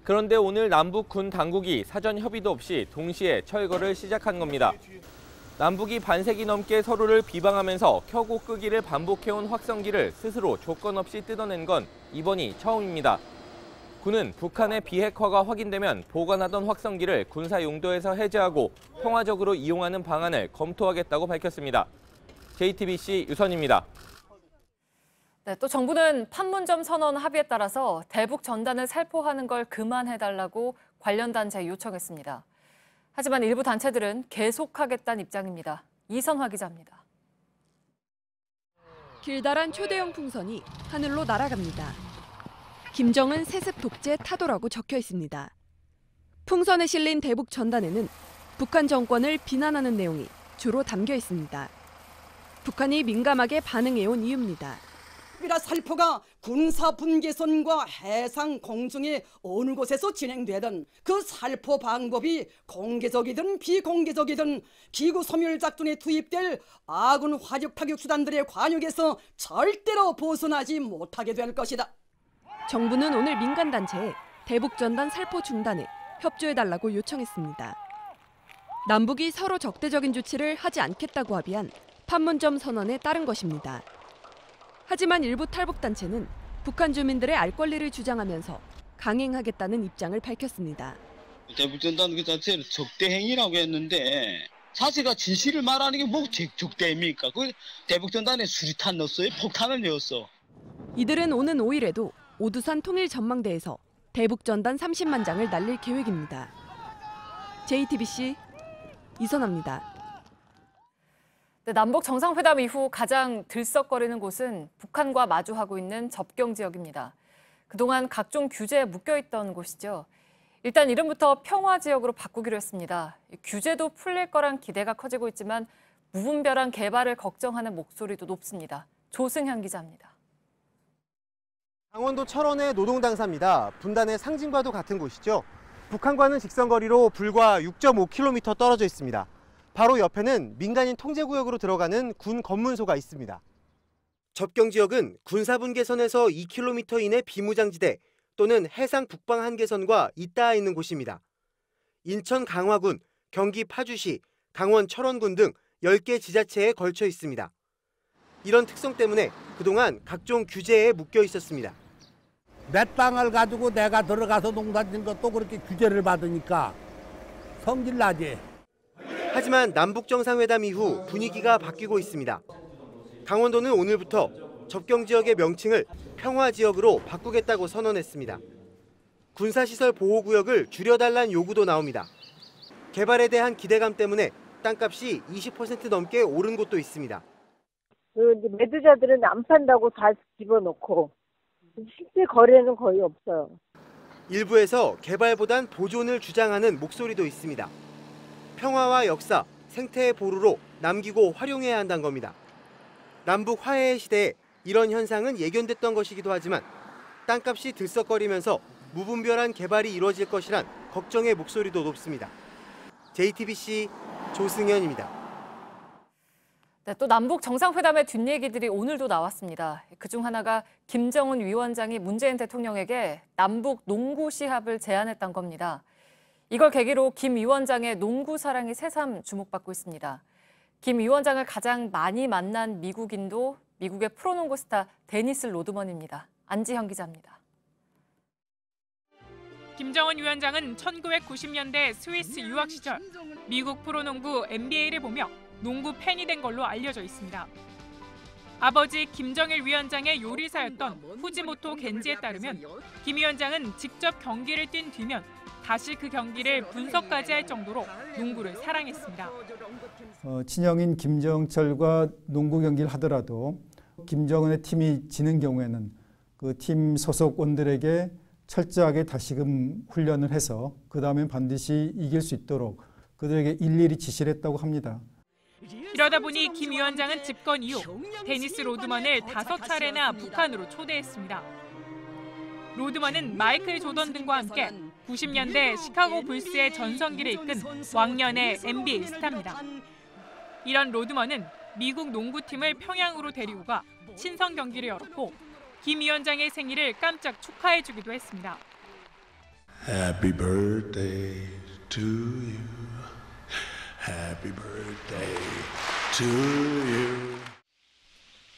그런데 오늘 남북 군 당국이 사전 협의도 없이 동시에 철거를 시작한 겁니다. 남북이 반세기 넘게 서로를 비방하면서 켜고 끄기를 반복해온 확성기를 스스로 조건 없이 뜯어낸 건 이번이 처음입니다. 군은 북한의 비핵화가 확인되면 보관하던 확성기를 군사 용도에서 해제하고 평화적으로 이용하는 방안을 검토하겠다고 밝혔습니다. JTBC 유선입니다. 네, 또 정부는 판문점 선언 합의에 따라서 대북 전단을 살포하는 걸 그만해달라고 관련 단체에 요청했습니다. 하지만 일부 단체들은 계속하겠다는 입장입니다. 이선화 기자입니다. 길다란 초대형 풍선이 하늘로 날아갑니다. 김정은 세습 독재 타도라고 적혀 있습니다. 풍선에 실린 대북 전단에는 북한 정권을 비난하는 내용이 주로 담겨 있습니다. 북한이 민감하게 반응해온 이유입니다. 살포가 군사 분계선과 해상 공중의 어느 곳에서 진행되든 그 살포 방법이 공개적이든 비공개적이든 기구 소멸 작전에 투입될 아군 화력 타격 수단들의 관역에서 절대로 벗어나지 못하게 될 것이다. 정부는 오늘 민간단체에 대북전단 살포 중단에 협조해달라고 요청했습니다. 남북이 서로 적대적인 조치를 하지 않겠다고 합의한 판문점 선언에 따른 것입니다. 하지만 일부 탈북단체는 북한 주민들의 알 권리를 주장하면서 강행하겠다는 입장을 밝혔습니다. 대북전단 그 자체를 적대행위라고 했는데 자세가 진실을 말하는 게 뭐 적대입니까? 그 대북전단에 수리탄 넣었어요? 폭탄을 넣었어. 이들은 오는 5일에도 오두산 통일전망대에서 대북전단 30만 장을 날릴 계획입니다. JTBC 이선아입니다. 네, 남북 정상회담 이후 가장 들썩거리는 곳은 북한과 마주하고 있는 접경 지역입니다. 그동안 각종 규제에 묶여있던 곳이죠. 일단 이름부터 평화 지역으로 바꾸기로 했습니다. 규제도 풀릴 거란 기대가 커지고 있지만 무분별한 개발을 걱정하는 목소리도 높습니다. 조승현 기자입니다. 강원도 철원의 노동당사입니다. 분단의 상징과도 같은 곳이죠. 북한과는 직선거리로 불과 6.5km 떨어져 있습니다. 바로 옆에는 민간인 통제구역으로 들어가는 군 검문소가 있습니다. 접경 지역은 군사분계선에서 2km 이내 비무장지대 또는 해상 북방 한계선과 잇닿아 있는 곳입니다. 인천 강화군, 경기 파주시, 강원 철원군 등 10개 지자체에 걸쳐 있습니다. 이런 특성 때문에 그동안 각종 규제에 묶여 있었습니다. 내 땅을 가지고 내가 들어가서 농사짓는 것도 그렇게 규제를 받으니까 성질 나지. 하지만 남북정상회담 이후 분위기가 바뀌고 있습니다. 강원도는 오늘부터 접경 지역의 명칭을 평화지역으로 바꾸겠다고 선언했습니다. 군사시설 보호구역을 줄여달라는 요구도 나옵니다. 개발에 대한 기대감 때문에 땅값이 20% 넘게 오른 곳도 있습니다. 매도자들은 안 판다고 다 집어넣고 실제 거래는 거의 없어요. 일부에서 개발보단 보존을 주장하는 목소리도 있습니다. 평화와 역사, 생태의 보루로 남기고 활용해야 한다는 겁니다. 남북 화해의 시대에 이런 현상은 예견됐던 것이기도 하지만 땅값이 들썩거리면서 무분별한 개발이 이루어질 것이란 걱정의 목소리도 높습니다. JTBC 조승현입니다. 네, 또 남북 정상회담의 뒷얘기들이 오늘도 나왔습니다. 그중 하나가 김정은 위원장이 문재인 대통령에게 남북 농구 시합을 제안했던 겁니다. 이걸 계기로 김 위원장의 농구 사랑이 새삼 주목받고 있습니다. 김 위원장을 가장 많이 만난 미국인도 미국의 프로농구 스타 데니스 로드먼입니다. 안지현 기자입니다. 김정은 위원장은 1990년대 스위스 유학 시절 미국 프로농구 NBA를 보며 농구 팬이 된 걸로 알려져 있습니다. 아버지 김정일 위원장의 요리사였던 후지모토 겐지에 따르면 김 위원장은 직접 경기를 뛴 뒤면 다시 그 경기를 분석까지 할 정도로 농구를 사랑했습니다. 친형인 김정철과 농구 경기를 하더라도 김정은의 팀이 지는 경우에는 그 팀 소속원들에게 철저하게 다시금 훈련을 해서 그 다음에 반드시 이길 수 있도록 그들에게 일일이 지시를 했다고 합니다. 이러다 보니 김 위원장은 집권 이후 데니스 로드먼을 5차례나 북한으로 초대했습니다. 로드먼은 마이클 조던 등과 함께 90년대 시카고 불스의 전성기를 이끈 왕년의 NBA 스타입니다. 이런 로드먼은 미국 농구팀을 평양으로 데리고 가 친선 경기를 열었고 김 위원장의 생일을 깜짝 축하해주기도 했습니다. Happy birthday to you. Happy birthday to you.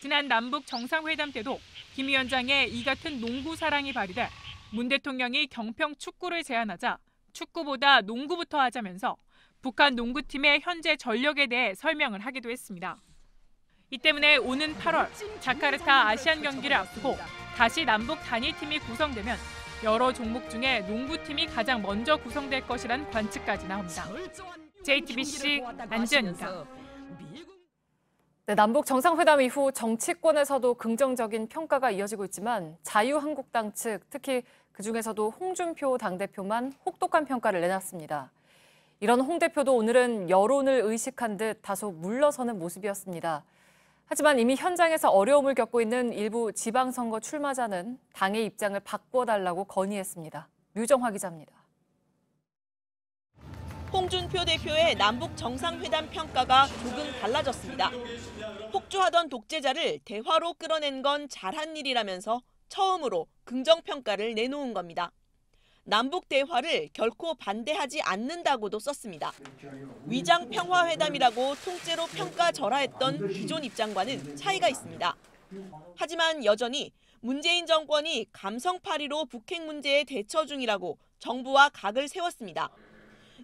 지난 남북 정상회담 때도 김 위원장의 이 같은 농구 사랑이 발휘돼 문 대통령이 경평 축구를 제안하자 축구보다 농구부터 하자면서 북한 농구팀의 현재 전력에 대해 설명을 하기도 했습니다. 이 때문에 오는 8월 자카르타 아시안 경기를 앞두고 다시 남북 단일팀이 구성되면 여러 종목 중에 농구팀이 가장 먼저 구성될 것이란 관측까지 나옵니다. JTBC 안지연입니다. 네, 남북 정상회담 이후 정치권에서도 긍정적인 평가가 이어지고 있지만 자유한국당 측, 특히 그중에서도 홍준표 당대표만 혹독한 평가를 내놨습니다. 이런 홍 대표도 오늘은 여론을 의식한 듯 다소 물러서는 모습이었습니다. 하지만 이미 현장에서 어려움을 겪고 있는 일부 지방선거 출마자는 당의 입장을 바꿔달라고 건의했습니다. 류정화 기자입니다. 홍준표 대표의 남북 정상회담 평가가 조금 달라졌습니다. 폭주하던 독재자를 대화로 끌어낸 건 잘한 일이라면서 처음으로 긍정평가를 내놓은 겁니다. 남북 대화를 결코 반대하지 않는다고도 썼습니다. 위장 평화회담이라고 통째로 평가절하했던 기존 입장과는 차이가 있습니다. 하지만 여전히 문재인 정권이 감성파리로 북핵 부문제에 대처 중이라고 정부와 각을 세웠습니다.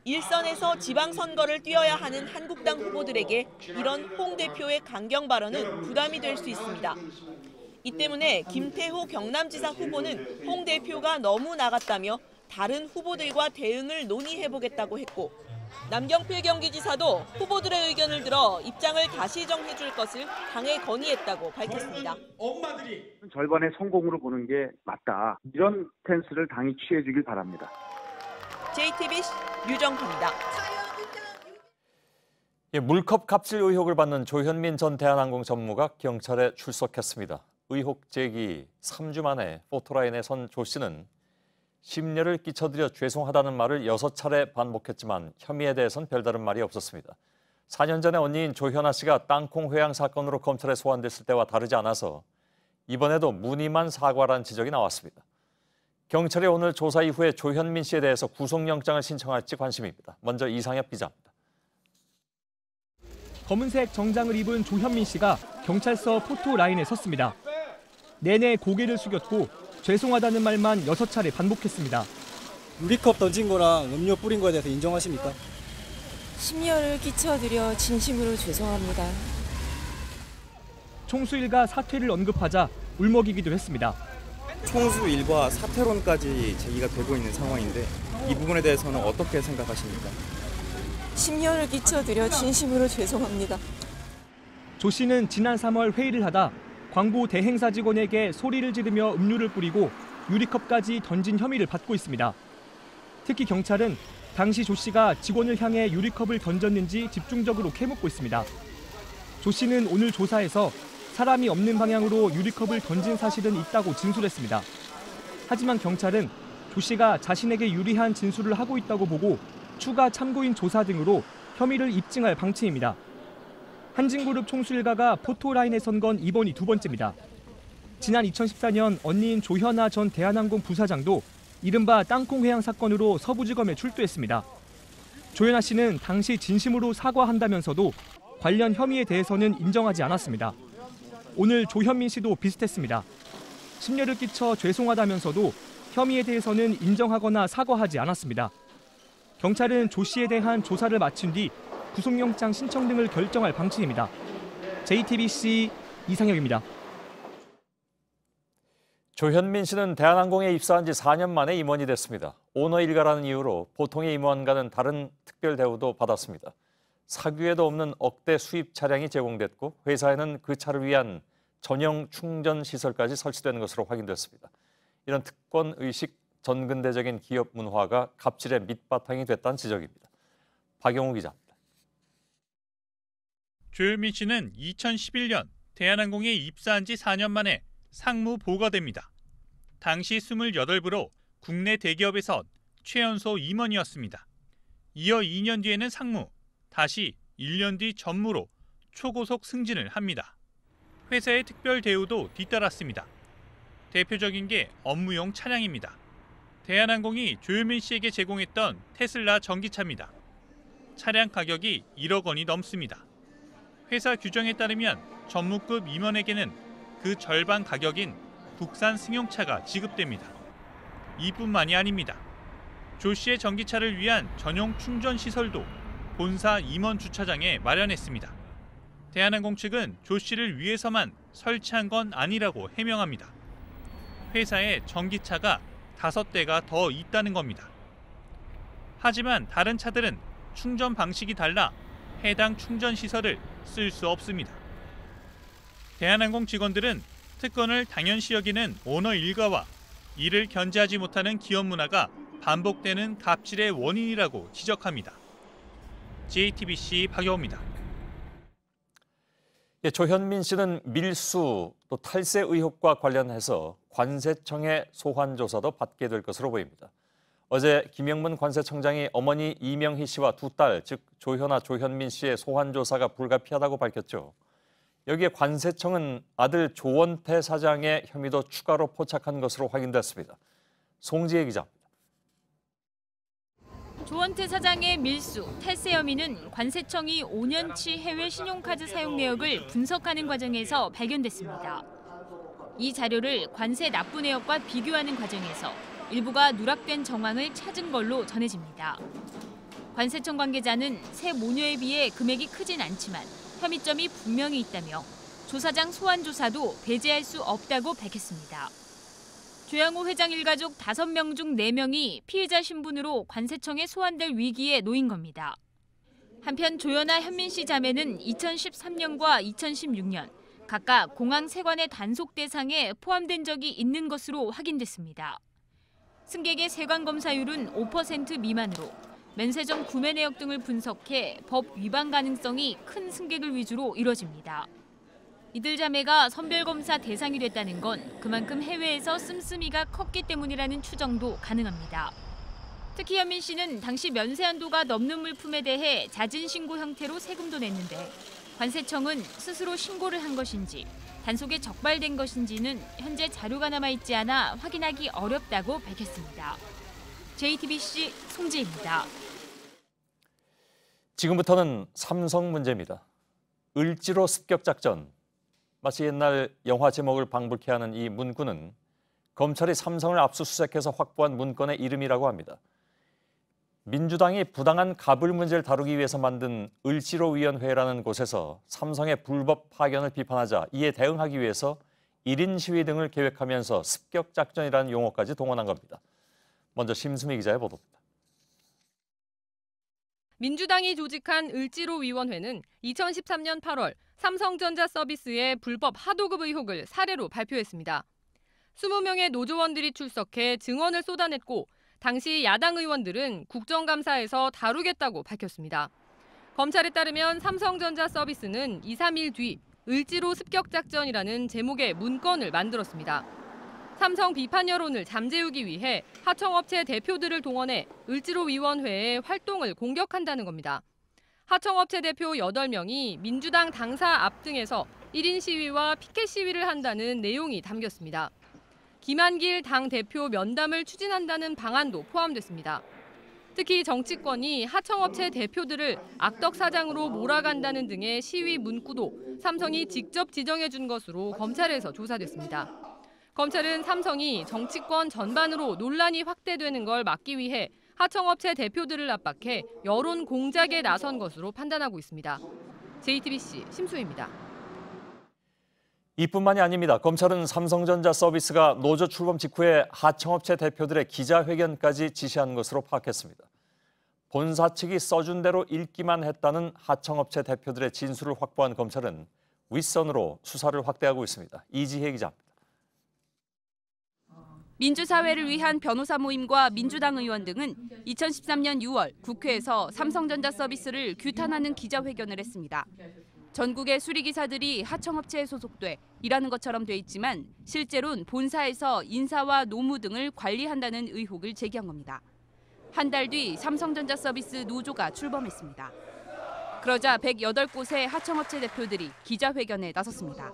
일선에서 지방선거를 뛰어야 하는 한국당 후보들에게 이런 홍 대표의 강경 발언은 부담이 될 수 있습니다. 이 때문에 김태호 경남지사 후보는 홍 대표가 너무 나갔다며 다른 후보들과 대응을 논의해보겠다고 했고 남경필 경기지사도 후보들의 의견을 들어 입장을 다시 정해줄 것을 당에 건의했다고 밝혔습니다. 절반의 성공으로 보는 게 맞다. 이런 스탠스를 당이 취해주길 바랍니다. JTBC 류정화입니다. 물컵 갑질 의혹을 받는 조현민 전 대한항공 전무가 경찰에 출석했습니다. 의혹 제기 3주 만에 포토라인에 선 조 씨는 심려를 끼쳐드려 죄송하다는 말을 6차례 반복했지만 혐의에 대해선 별다른 말이 없었습니다. 4년 전에 언니인 조현아 씨가 땅콩 회항 사건으로 검찰에 소환됐을 때와 다르지 않아서 이번에도 무늬만 사과라는 지적이 나왔습니다. 경찰이 오늘 조사 이후에 조현민 씨에 대해서 구속영장을 신청할지 관심입니다. 먼저 이상엽 기자입니다. 검은색 정장을 입은 조현민 씨가 경찰서 포토라인에 섰습니다. 내내 고개를 숙였고 죄송하다는 말만 6차례 반복했습니다. 유리컵 던진 거랑 음료 뿌린 거에 대해서 인정하십니까? 심려를 끼쳐드려 진심으로 죄송합니다. 총수 일가 사퇴를 언급하자 울먹이기도 했습니다. 총수 일과 사퇴론까지 제기가 되고 있는 상황인데 이 부분에 대해서는 어떻게 생각하십니까? 심려를 끼쳐드려 진심으로 죄송합니다. 조 씨는 지난 3월 회의를 하다 광고 대행사 직원에게 소리를 지르며 음료를 뿌리고 유리컵까지 던진 혐의를 받고 있습니다. 특히 경찰은 당시 조 씨가 직원을 향해 유리컵을 던졌는지 집중적으로 캐묻고 있습니다. 조 씨는 오늘 조사에서 사람이 없는 방향으로 유리컵을 던진 사실은 있다고 진술했습니다. 하지만 경찰은 조 씨가 자신에게 유리한 진술을 하고 있다고 보고 추가 참고인 조사 등으로 혐의를 입증할 방침입니다. 한진그룹 총수 일가가 포토라인에 선 건 이번이 2번째입니다. 지난 2014년 언니인 조현아 전 대한항공 부사장도 이른바 땅콩 회항 사건으로 서부지검에 출두했습니다. 조현아 씨는 당시 진심으로 사과한다면서도 관련 혐의에 대해서는 인정하지 않았습니다. 오늘 조현민 씨도 비슷했습니다. 심려를 끼쳐 죄송하다면서도 혐의에 대해서는 인정하거나 사과하지 않았습니다. 경찰은 조 씨에 대한 조사를 마친 뒤 구속영장 신청 등을 결정할 방침입니다. JTBC 이상혁입니다. 조현민 씨는 대한항공에 입사한 지 4년 만에 임원이 됐습니다. 오너 일가라는 이유로 보통의 임원과는 다른 특별 대우도 받았습니다. 사규에도 없는 억대 수입 차량이 제공됐고 회사에는 그 차를 위한 전용 충전 시설까지 설치되는 것으로 확인됐습니다. 이런 특권 의식 전근대적인 기업 문화가 갑질의 밑바탕이 됐다는 지적입니다. 박영우 기자입니다. 조현민 씨는 2011년 대한항공에 입사한 지 4년 만에 상무보가 됩니다. 당시 28부로 국내 대기업에선 최연소 임원이었습니다. 이어 2년 뒤에는 상무, 다시 1년 뒤 전무로 초고속 승진을 합니다. 회사의 특별 대우도 뒤따랐습니다. 대표적인 게 업무용 차량입니다. 대한항공이 조현민 씨에게 제공했던 테슬라 전기차입니다. 차량 가격이 1억 원이 넘습니다. 회사 규정에 따르면 전무급 임원에게는 그 절반 가격인 국산 승용차가 지급됩니다. 이뿐만이 아닙니다. 조 씨의 전기차를 위한 전용 충전 시설도 본사 임원 주차장에 마련했습니다. 대한항공 측은 조 씨를 위해서만 설치한 건 아니라고 해명합니다. 회사에 전기차가 5대가 더 있다는 겁니다. 하지만 다른 차들은 충전 방식이 달라 해당 충전 시설을 쓸 수 없습니다. 대한항공 직원들은 특권을 당연시 여기는 오너 일가와 이를 견제하지 못하는 기업 문화가 반복되는 갑질의 원인이라고 지적합니다. JTBC 박영호입니다. 조현민 씨는 밀수 또 탈세 의혹과 관련해서 관세청의 소환 조사도 받게 될 것으로 보입니다. 어제 김영문 관세청장이 어머니 이명희 씨와 두 딸, 즉 조현아, 조현민 씨의 소환 조사가 불가피하다고 밝혔죠. 여기에 관세청은 아들 조원태 사장의 혐의도 추가로 포착한 것으로 확인됐습니다. 송지혜 기자입니다. 조원태 사장의 밀수, 탈세 혐의는 관세청이 5년치 해외 신용카드 사용 내역을 분석하는 과정에서 발견됐습니다. 이 자료를 관세 납부 내역과 비교하는 과정에서 일부가 누락된 정황을 찾은 걸로 전해집니다. 관세청 관계자는 새 모녀에 비해 금액이 크진 않지만 혐의점이 분명히 있다며 조사장 소환 조사도 배제할 수 없다고 밝혔습니다. 조양호 회장 일가족 5명 중 4명이 피의자 신분으로 관세청에 소환될 위기에 놓인 겁니다. 한편 조연아, 현민 씨 자매는 2013년과 2016년 각각 공항 세관의 단속 대상에 포함된 적이 있는 것으로 확인됐습니다. 승객의 세관 검사율은 5% 미만으로 면세점 구매 내역 등을 분석해 법 위반 가능성이 큰 승객을 위주로 이뤄집니다. 이들 자매가 선별검사 대상이 됐다는 건 그만큼 해외에서 씀씀이가 컸기 때문이라는 추정도 가능합니다. 특히 현민 씨는 당시 면세 한도가 넘는 물품에 대해 잦은 신고 형태로 세금도 냈는데 관세청은 스스로 신고를 한 것인지 단속에 적발된 것인지는 현재 자료가 남아있지 않아 확인하기 어렵다고 밝혔습니다. JTBC 송지혜입니다. 지금부터는 삼성 문제입니다. 을지로 습격작전. 마치 옛날 영화 제목을 방불케 하는 이 문구는 검찰이 삼성을 압수수색해서 확보한 문건의 이름이라고 합니다. 민주당이 부당한 갑을 문제를 다루기 위해서 만든 을지로위원회라는 곳에서 삼성의 불법 파견을 비판하자 이에 대응하기 위해서 1인 시위 등을 계획하면서 습격작전이라는 용어까지 동원한 겁니다. 먼저 심수미 기자의 보도입니다. 민주당이 조직한 을지로위원회는 2013년 8월 삼성전자 서비스의 불법 하도급 의혹을 사례로 발표했습니다. 20명의 노조원들이 출석해 증언을 쏟아냈고 당시 야당 의원들은 국정감사에서 다루겠다고 밝혔습니다. 검찰에 따르면 삼성전자 서비스는 2, 3일 뒤 을지로 습격작전이라는 제목의 문건을 만들었습니다. 삼성 비판 여론을 잠재우기 위해 하청업체 대표들을 동원해 을지로위원회의 활동을 공격한다는 겁니다. 하청업체 대표 8명이 민주당 당사 앞 등에서 1인 시위와 피켓 시위를 한다는 내용이 담겼습니다. 김한길 당대표 면담을 추진한다는 방안도 포함됐습니다. 특히 정치권이 하청업체 대표들을 악덕 사장으로 몰아간다는 등의 시위 문구도 삼성이 직접 지정해 준 것으로 검찰에서 조사됐습니다. 검찰은 삼성이 정치권 전반으로 논란이 확대되는 걸 막기 위해 하청업체 대표들을 압박해 여론 공작에 나선 것으로 판단하고 있습니다. JTBC 심수희입니다. 이뿐만이 아닙니다. 검찰은 삼성전자 서비스가 노조 출범 직후에 하청업체 대표들의 기자회견까지 지시한 것으로 파악했습니다. 본사 측이 써준 대로 읽기만 했다는 하청업체 대표들의 진술을 확보한 검찰은 윗선으로 수사를 확대하고 있습니다. 이지혜 기자입니다. 민주사회를 위한 변호사 모임과 민주당 의원 등은 2013년 6월 국회에서 삼성전자 서비스를 규탄하는 기자회견을 했습니다. 전국의 수리기사들이 하청업체에 소속돼 일하는 것처럼 돼 있지만 실제로는 본사에서 인사와 노무 등을 관리한다는 의혹을 제기한 겁니다. 한 달 뒤 삼성전자 서비스 노조가 출범했습니다. 그러자 108곳의 하청업체 대표들이 기자회견에 나섰습니다.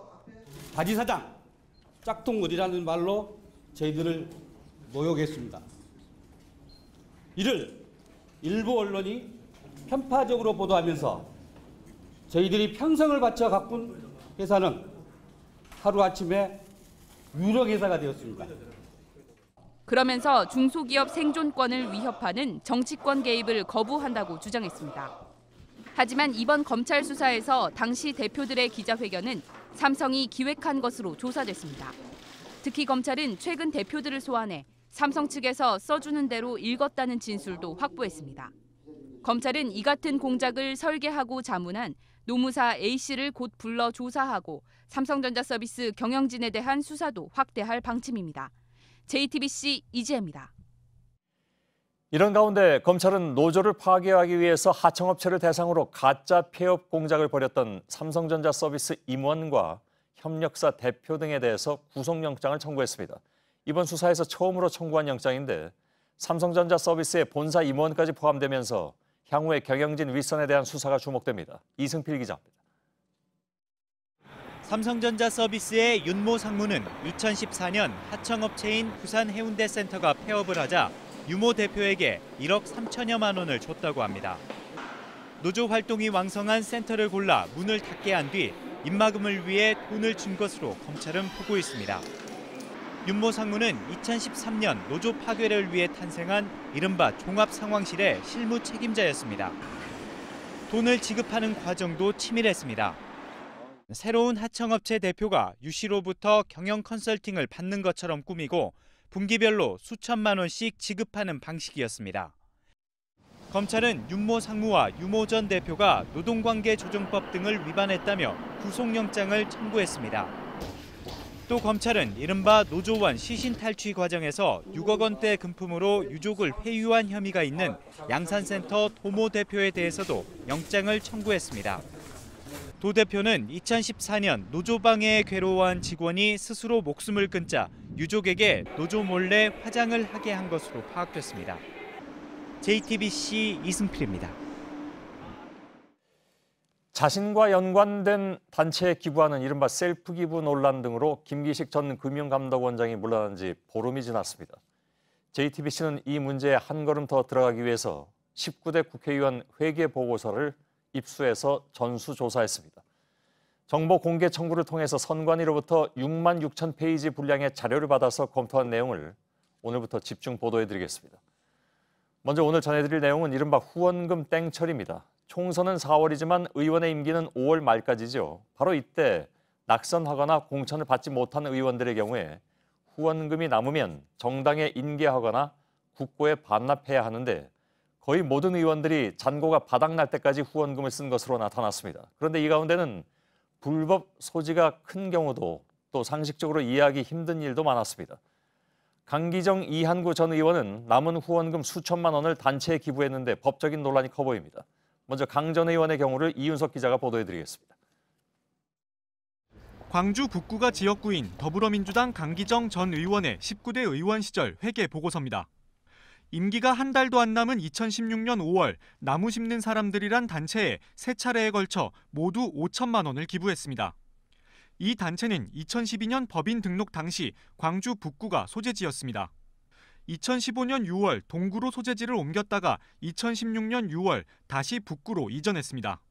바지사장, 짝퉁머리라는 말로 저희들을 모욕했습니다. 이를 일부 언론이 편파적으로 보도하면서 저희들이 평생을 바쳐 가꾼 회사는 하루아침에 유령회사가 되었습니다. 그러면서 중소기업 생존권을 위협하는 정치권 개입을 거부한다고 주장했습니다. 하지만 이번 검찰 수사에서 당시 대표들의 기자회견은 삼성이 기획한 것으로 조사됐습니다. 특히 검찰은 최근 대표들을 소환해 삼성 측에서 써주는 대로 읽었다는 진술도 확보했습니다. 검찰은 이 같은 공작을 설계하고 자문한 노무사 A씨를 곧 불러 조사하고 삼성전자 서비스 경영진에 대한 수사도 확대할 방침입니다. JTBC 이지혜입니다. 이런 가운데 검찰은 노조를 파괴하기 위해서 하청업체를 대상으로 가짜 폐업 공작을 벌였던 삼성전자 서비스 임원과 협력사 대표 등에 대해서 구속영장을 청구했습니다. 이번 수사에서 처음으로 청구한 영장인데 삼성전자 서비스의 본사 임원까지 포함되면서 향후의 경영진 윗선에 대한 수사가 주목됩니다. 이승필 기자입니다. 삼성전자 서비스의 윤모 상무는 2014년 하청업체인 부산 해운대센터가 폐업을 하자 유모 대표에게 1억 3천여만 원을 줬다고 합니다. 노조 활동이 왕성한 센터를 골라 문을 닫게 한 뒤 입마금을 위해 돈을 준 것으로 검찰은 보고 있습니다. 윤모 상무는 2013년 노조 파괴를 위해 탄생한 이른바 종합상황실의 실무 책임자였습니다. 돈을 지급하는 과정도 치밀했습니다. 새로운 하청업체 대표가 유 씨로부터 경영 컨설팅을 받는 것처럼 꾸미고 분기별로 수천만 원씩 지급하는 방식이었습니다. 검찰은 윤모 상무와 유모 전 대표가 노동관계조정법 등을 위반했다며 구속영장을 청구했습니다. 또 검찰은 이른바 노조원 시신 탈취 과정에서 6억 원대 금품으로 유족을 회유한 혐의가 있는 양산센터 도모 대표에 대해서도 영장을 청구했습니다. 도 대표는 2014년 노조 방해에 괴로워한 직원이 스스로 목숨을 끊자 유족에게 노조 몰래 화장을 하게 한 것으로 파악됐습니다. JTBC 이승필입니다. 자신과 연관된 단체에 기부하는 이른바 셀프 기부 논란 등으로 김기식 전 금융감독원장이 물러난 지 보름이 지났습니다. JTBC는 이 문제에 한 걸음 더 들어가기 위해서 19대 국회의원 회계 보고서를 입수해서 전수조사했습니다. 정보 공개 청구를 통해서 선관위로부터 6만 6천 페이지 분량의 자료를 받아서 검토한 내용을 오늘부터 집중 보도해드리겠습니다. 먼저 오늘 전해드릴 내용은 이른바 후원금 땡처리입니다. 총선은 4월이지만 의원의 임기는 5월 말까지죠. 바로 이때 낙선하거나 공천을 받지 못한 의원들의 경우에 후원금이 남으면 정당에 인계하거나 국고에 반납해야 하는데 거의 모든 의원들이 잔고가 바닥날 때까지 후원금을 쓴 것으로 나타났습니다. 그런데 이 가운데는 불법 소지가 큰 경우도 또 상식적으로 이해하기 힘든 일도 많았습니다. 강기정 이한구 전 의원은 남은 후원금 수천만 원을 단체에 기부했는데 법적인 논란이 커 보입니다. 먼저 강 전 의원의 경우를 이윤석 기자가 보도해드리겠습니다. 광주 북구가 지역구인 더불어민주당 강기정 전 의원의 19대 의원 시절 회계 보고서입니다. 임기가 한 달도 안 남은 2016년 5월 나무 심는 사람들이란 단체에 세 차례에 걸쳐 모두 5천만 원을 기부했습니다. 이 단체는 2012년 법인 등록 당시 광주 북구가 소재지였습니다. 2015년 6월 동구로 소재지를 옮겼다가 2016년 6월 다시 북구로 이전했습니다.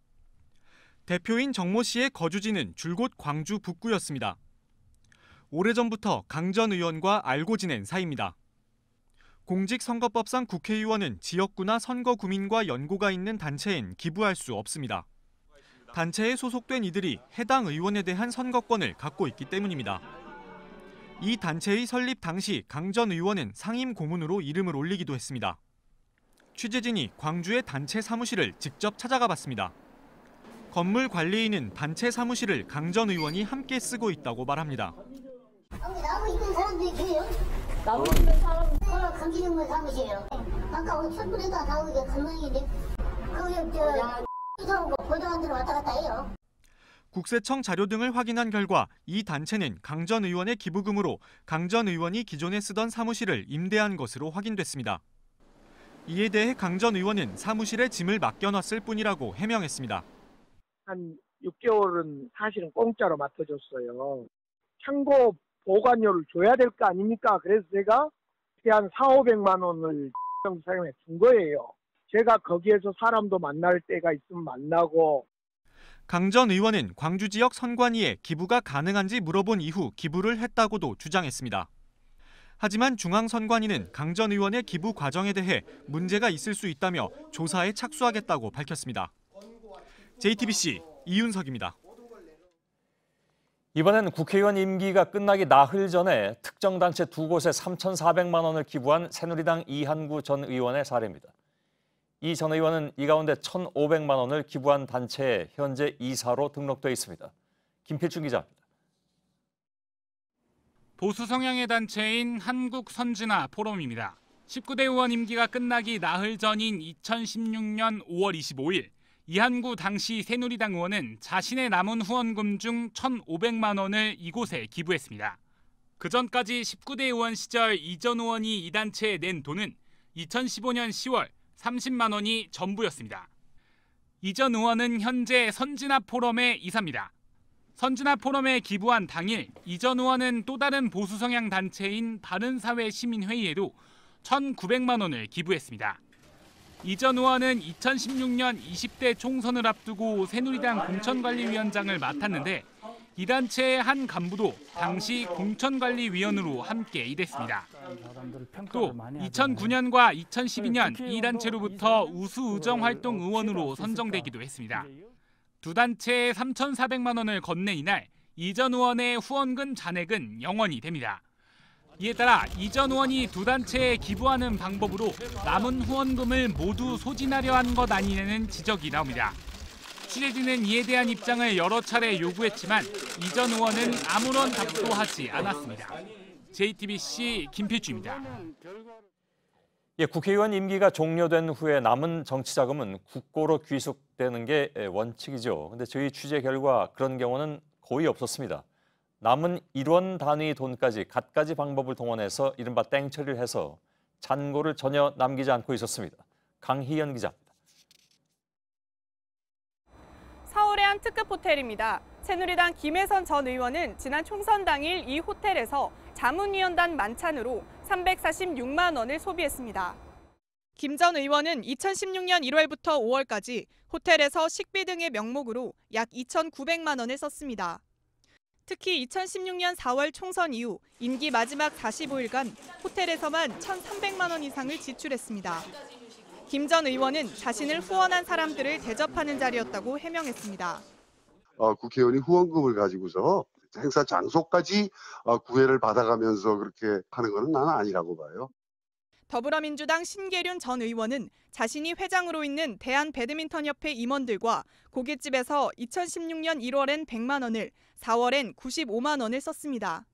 대표인 정모 씨의 거주지는 줄곧 광주 북구였습니다. 오래전부터 강 전 의원과 알고 지낸 사이입니다. 공직선거법상 국회의원은 지역구나 선거구민과 연고가 있는 단체엔 기부할 수 없습니다. 단체에 소속된 이들이 해당 의원에 대한 선거권을 갖고 있기 때문입니다. 이 단체의 설립 당시 강 전 의원은 상임 고문으로 이름을 올리기도 했습니다. 취재진이 광주의 단체 사무실을 직접 찾아가 봤습니다. 건물 관리인은 단체 사무실을 강 전 의원이 함께 쓰고 있다고 말합니다. 나무 있는 사람들이 그래요? 나오시는 사람 코로나 감지정보 사무실이요. 아까 5,000분에도 안 나오게 간만인데 거기 이상한 거 보도 안 들어 왔다 갔다 해요. 국세청 자료 등을 확인한 결과 이 단체는 강 전 의원의 기부금으로 강 전 의원이 기존에 쓰던 사무실을 임대한 것으로 확인됐습니다. 이에 대해 강 전 의원은 사무실에 짐을 맡겨놨을 뿐이라고 해명했습니다. 한 6개월은 사실은 공짜로 맡아줬어요. 창고 보관료를 줘야 될 거 아닙니까? 그래서 제가 한 4,500만 원을 사용해 준 거예요. 제가 거기에서 사람도 만날 때가 있으면 만나고. 강 전 의원은 광주 지역 선관위에 기부가 가능한지 물어본 이후 기부를 했다고도 주장했습니다. 하지만 중앙선관위는 강 전 의원의 기부 과정에 대해 문제가 있을 수 있다며 조사에 착수하겠다고 밝혔습니다. JTBC 이윤석입니다. 이번엔 국회의원 임기가 끝나기 나흘 전에 특정 단체 두 곳에 3,400만 원을 기부한 새누리당 이한구 전 의원의 사례입니다. 이 전 의원은 이 가운데 1,500만 원을 기부한 단체에 현재 이사로 등록돼 있습니다. 김필중 기자입니다. 보수 성향의 단체인 한국선진화 포럼입니다. 19대 의원 임기가 끝나기 나흘 전인 2016년 5월 25일 이한구 당시 새누리당 의원은 자신의 남은 후원금 중 1,500만 원을 이곳에 기부했습니다. 그전까지 19대 의원 시절 이 전 의원이 이 단체에 낸 돈은 2015년 10월 30만 원이 전부였습니다. 이 전 의원은 현재 선진화 포럼의 이사입니다. 선진화 포럼에 기부한 당일 이 전 의원은 또 다른 보수 성향 단체인 바른사회 시민회의에도 1,900만 원을 기부했습니다. 이 전 의원은 2016년 20대 총선을 앞두고 새누리당 공천관리위원장을 맡았는데 이 단체의 한 간부도 당시 공천관리위원으로 함께 일했습니다. 또 2009년과 2012년 이 단체로부터 우수의정활동 의원으로 선정되기도 했습니다. 두 단체에 3,400만 원을 건넨 이날 이 전 의원의 후원금 잔액은 0원이 됩니다. 이에 따라 이 전 의원이 두 단체에 기부하는 방법으로 남은 후원금을 모두 소진하려 한 것 아니냐는 지적이 나옵니다. 취재진은 이에 대한 입장을 여러 차례 요구했지만 이 전 의원은 아무런 답도 하지 않았습니다. JTBC 김필주입니다. 국회의원 임기가 종료된 후에 남은 정치 자금은 국고로 귀속되는 게 원칙이죠. 근데 저희 취재 결과 그런 경우는 거의 없었습니다. 남은 1원 단위 돈까지 갖가지 방법을 동원해서 이른바 땡처리를 해서 잔고를 전혀 남기지 않고 있었습니다. 강희연 기자입니다. 서울의 한 특급 호텔입니다. 새누리당 김혜선 전 의원은 지난 총선 당일 이 호텔에서 자문위원단 만찬으로 346만 원을 소비했습니다. 김 전 의원은 2016년 1월부터 5월까지 호텔에서 식비 등의 명목으로 약 2,900만 원을 썼습니다. 특히 2016년 4월 총선 이후 임기 마지막 45일간 호텔에서만 1,300만 원 이상을 지출했습니다. 김 전 의원은 자신을 후원한 사람들을 대접하는 자리였다고 해명했습니다. 국회의원이 후원금을 가지고서 행사 장소까지 구애를 받아가면서 그렇게 하는 것은 나는 아니라고 봐요. 더불어민주당 신계륜 전 의원은 자신이 회장으로 있는 대한배드민턴협회 임원들과 고깃집에서 2016년 1월엔 100만 원을, 4월엔 95만 원을 썼습니다.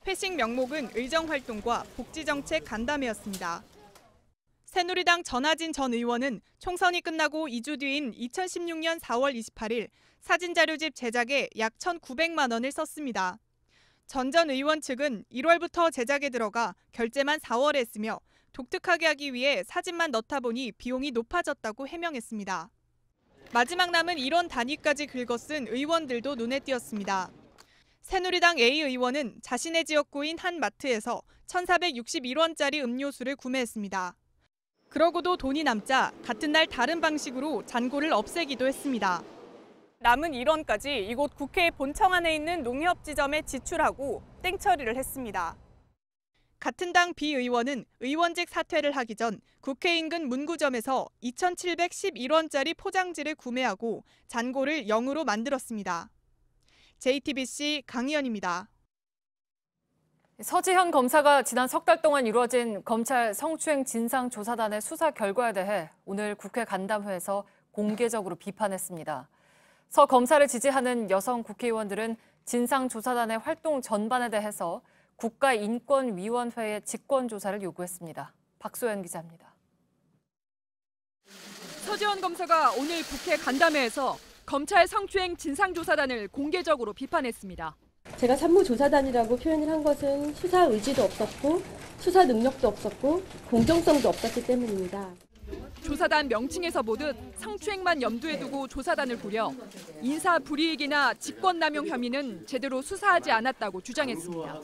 회식 명목은 의정활동과 복지정책 간담회였습니다. 새누리당 전하진 전 의원은 총선이 끝나고 2주 뒤인 2016년 4월 28일 사진자료집 제작에 약 1,900만 원을 썼습니다. 전 의원 측은 1월부터 제작에 들어가 결제만 4월에 했으며 독특하게 하기 위해 사진만 넣다 보니 비용이 높아졌다고 해명했습니다. 마지막 남은 1원 단위까지 긁어쓴 의원들도 눈에 띄었습니다. 새누리당 A 의원은 자신의 지역구인 한 마트에서 1,461원짜리 음료수를 구매했습니다. 그러고도 돈이 남자 같은 날 다른 방식으로 잔고를 없애기도 했습니다. 남은 1원까지 이곳 국회 본청 안에 있는 농협지점에 지출하고 땡처리를 했습니다. 같은 당 B 의원은 의원직 사퇴를 하기 전 국회 인근 문구점에서 2,711원짜리 포장지를 구매하고 잔고를 0으로 만들었습니다. JTBC 강희연입니다. 서지현 검사가 지난 석 달 동안 이루어진 검찰 성추행 진상조사단의 수사 결과에 대해 오늘 국회 간담회에서 공개적으로 비판했습니다. 서 검사를 지지하는 여성 국회의원들은 진상조사단의 활동 전반에 대해서 국가인권위원회에 직권조사를 요구했습니다. 박소연 기자입니다. 서지원 검사가 오늘 국회 간담회에서 검찰 성추행 진상조사단을 공개적으로 비판했습니다. 제가 산무조사단이라고 표현을 한 것은 수사 의지도 없었고 수사 능력도 없었고 공정성도 없었기 때문입니다. 조사단 명칭에서 보듯 성추행만 염두에 두고 조사단을 꾸려 인사 불이익이나 직권남용 혐의는 제대로 수사하지 않았다고 주장했습니다.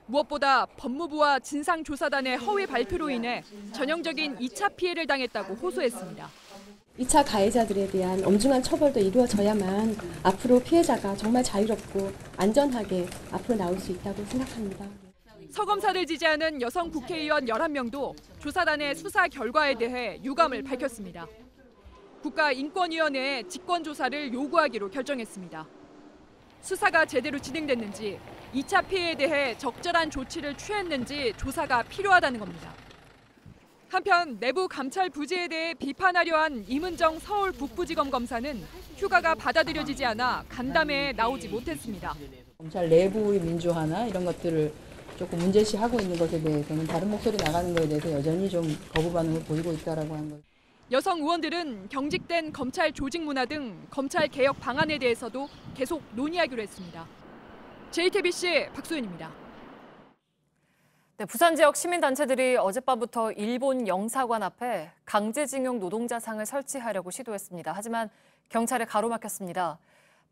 무엇보다 법무부와 진상조사단의 허위 발표로 인해 전형적인 2차 피해를 당했다고 호소했습니다. 2차 가해자들에 대한 엄중한 처벌도 이루어져야만 앞으로 피해자가 정말 자유롭고 안전하게 앞으로 나올 수 있다고 생각합니다. 서 검사를 지지하는 여성 국회의원 11명도 조사단의 수사 결과에 대해 유감을 밝혔습니다. 국가인권위원회에 직권조사를 요구하기로 결정했습니다. 수사가 제대로 진행됐는지, 2차 피해에 대해 적절한 조치를 취했는지 조사가 필요하다는 겁니다. 한편 내부 감찰 부재에 대해 비판하려 한 임은정 서울 북부지검 검사는 휴가가 받아들여지지 않아 간담회에 나오지 못했습니다. 검찰 내부의 민주화나 이런 것들을 조금 문제시하고 있는 것에 대해서는 다른 목소리 나가는 것에 대해서 여전히 좀 거부 반응을 보이고 있다라고 하는 것. 여성 의원들은 경직된 검찰 조직 문화 등 검찰 개혁 방안에 대해서도 계속 논의하기로 했습니다. JTBC 박소연입니다. 네, 부산 지역 시민단체들이 어젯밤부터 일본 영사관 앞에 강제징용 노동자상을 설치하려고 시도했습니다. 하지만 경찰에 가로막혔습니다.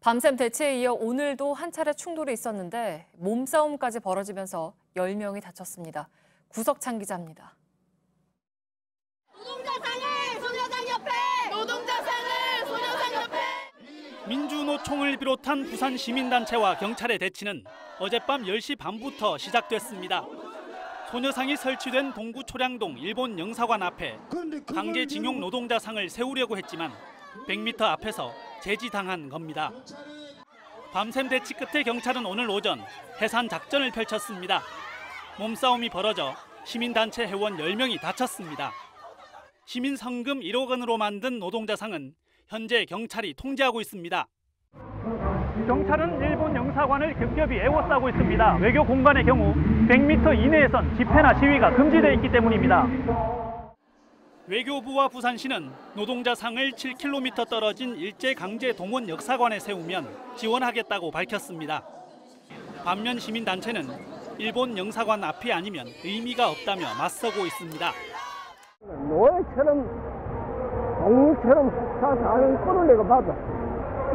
밤샘 대치에 이어 오늘도 한 차례 충돌이 있었는데 몸싸움까지 벌어지면서 10명이 다쳤습니다. 구석찬 기자입니다. 노동자상을 소녀상 옆에! 노동자상을 소녀상 옆에! 민주노총을 비롯한 부산 시민단체와 경찰의 대치는 어젯밤 10시 반부터 시작됐습니다. 소녀상이 설치된 동구 초량동 일본 영사관 앞에 강제징용 노동자상을 세우려고 했지만 100m 앞에서 제지당한 겁니다. 밤샘 대치 끝에 경찰은 오늘 오전 해산 작전을 펼쳤습니다. 몸싸움이 벌어져 시민단체 회원 10명이 다쳤습니다. 시민성금 1억 원으로 만든 노동자상은 현재 경찰이 통제하고 있습니다. 경찰은 일본 영사관을 겹겹이 에워싸고 있습니다. 외교 공간의 경우 100m 이내에선 집회나 시위가 금지되어 있기 때문입니다. 외교부와 부산시는 노동자상을 7km 떨어진 일제강제동원 역사관에 세우면 지원하겠다고 밝혔습니다. 반면 시민단체는 일본 영사관 앞이 아니면 의미가 없다며 맞서고 있습니다. 노예처럼 동물처럼 사는 꼴을 내가 봐도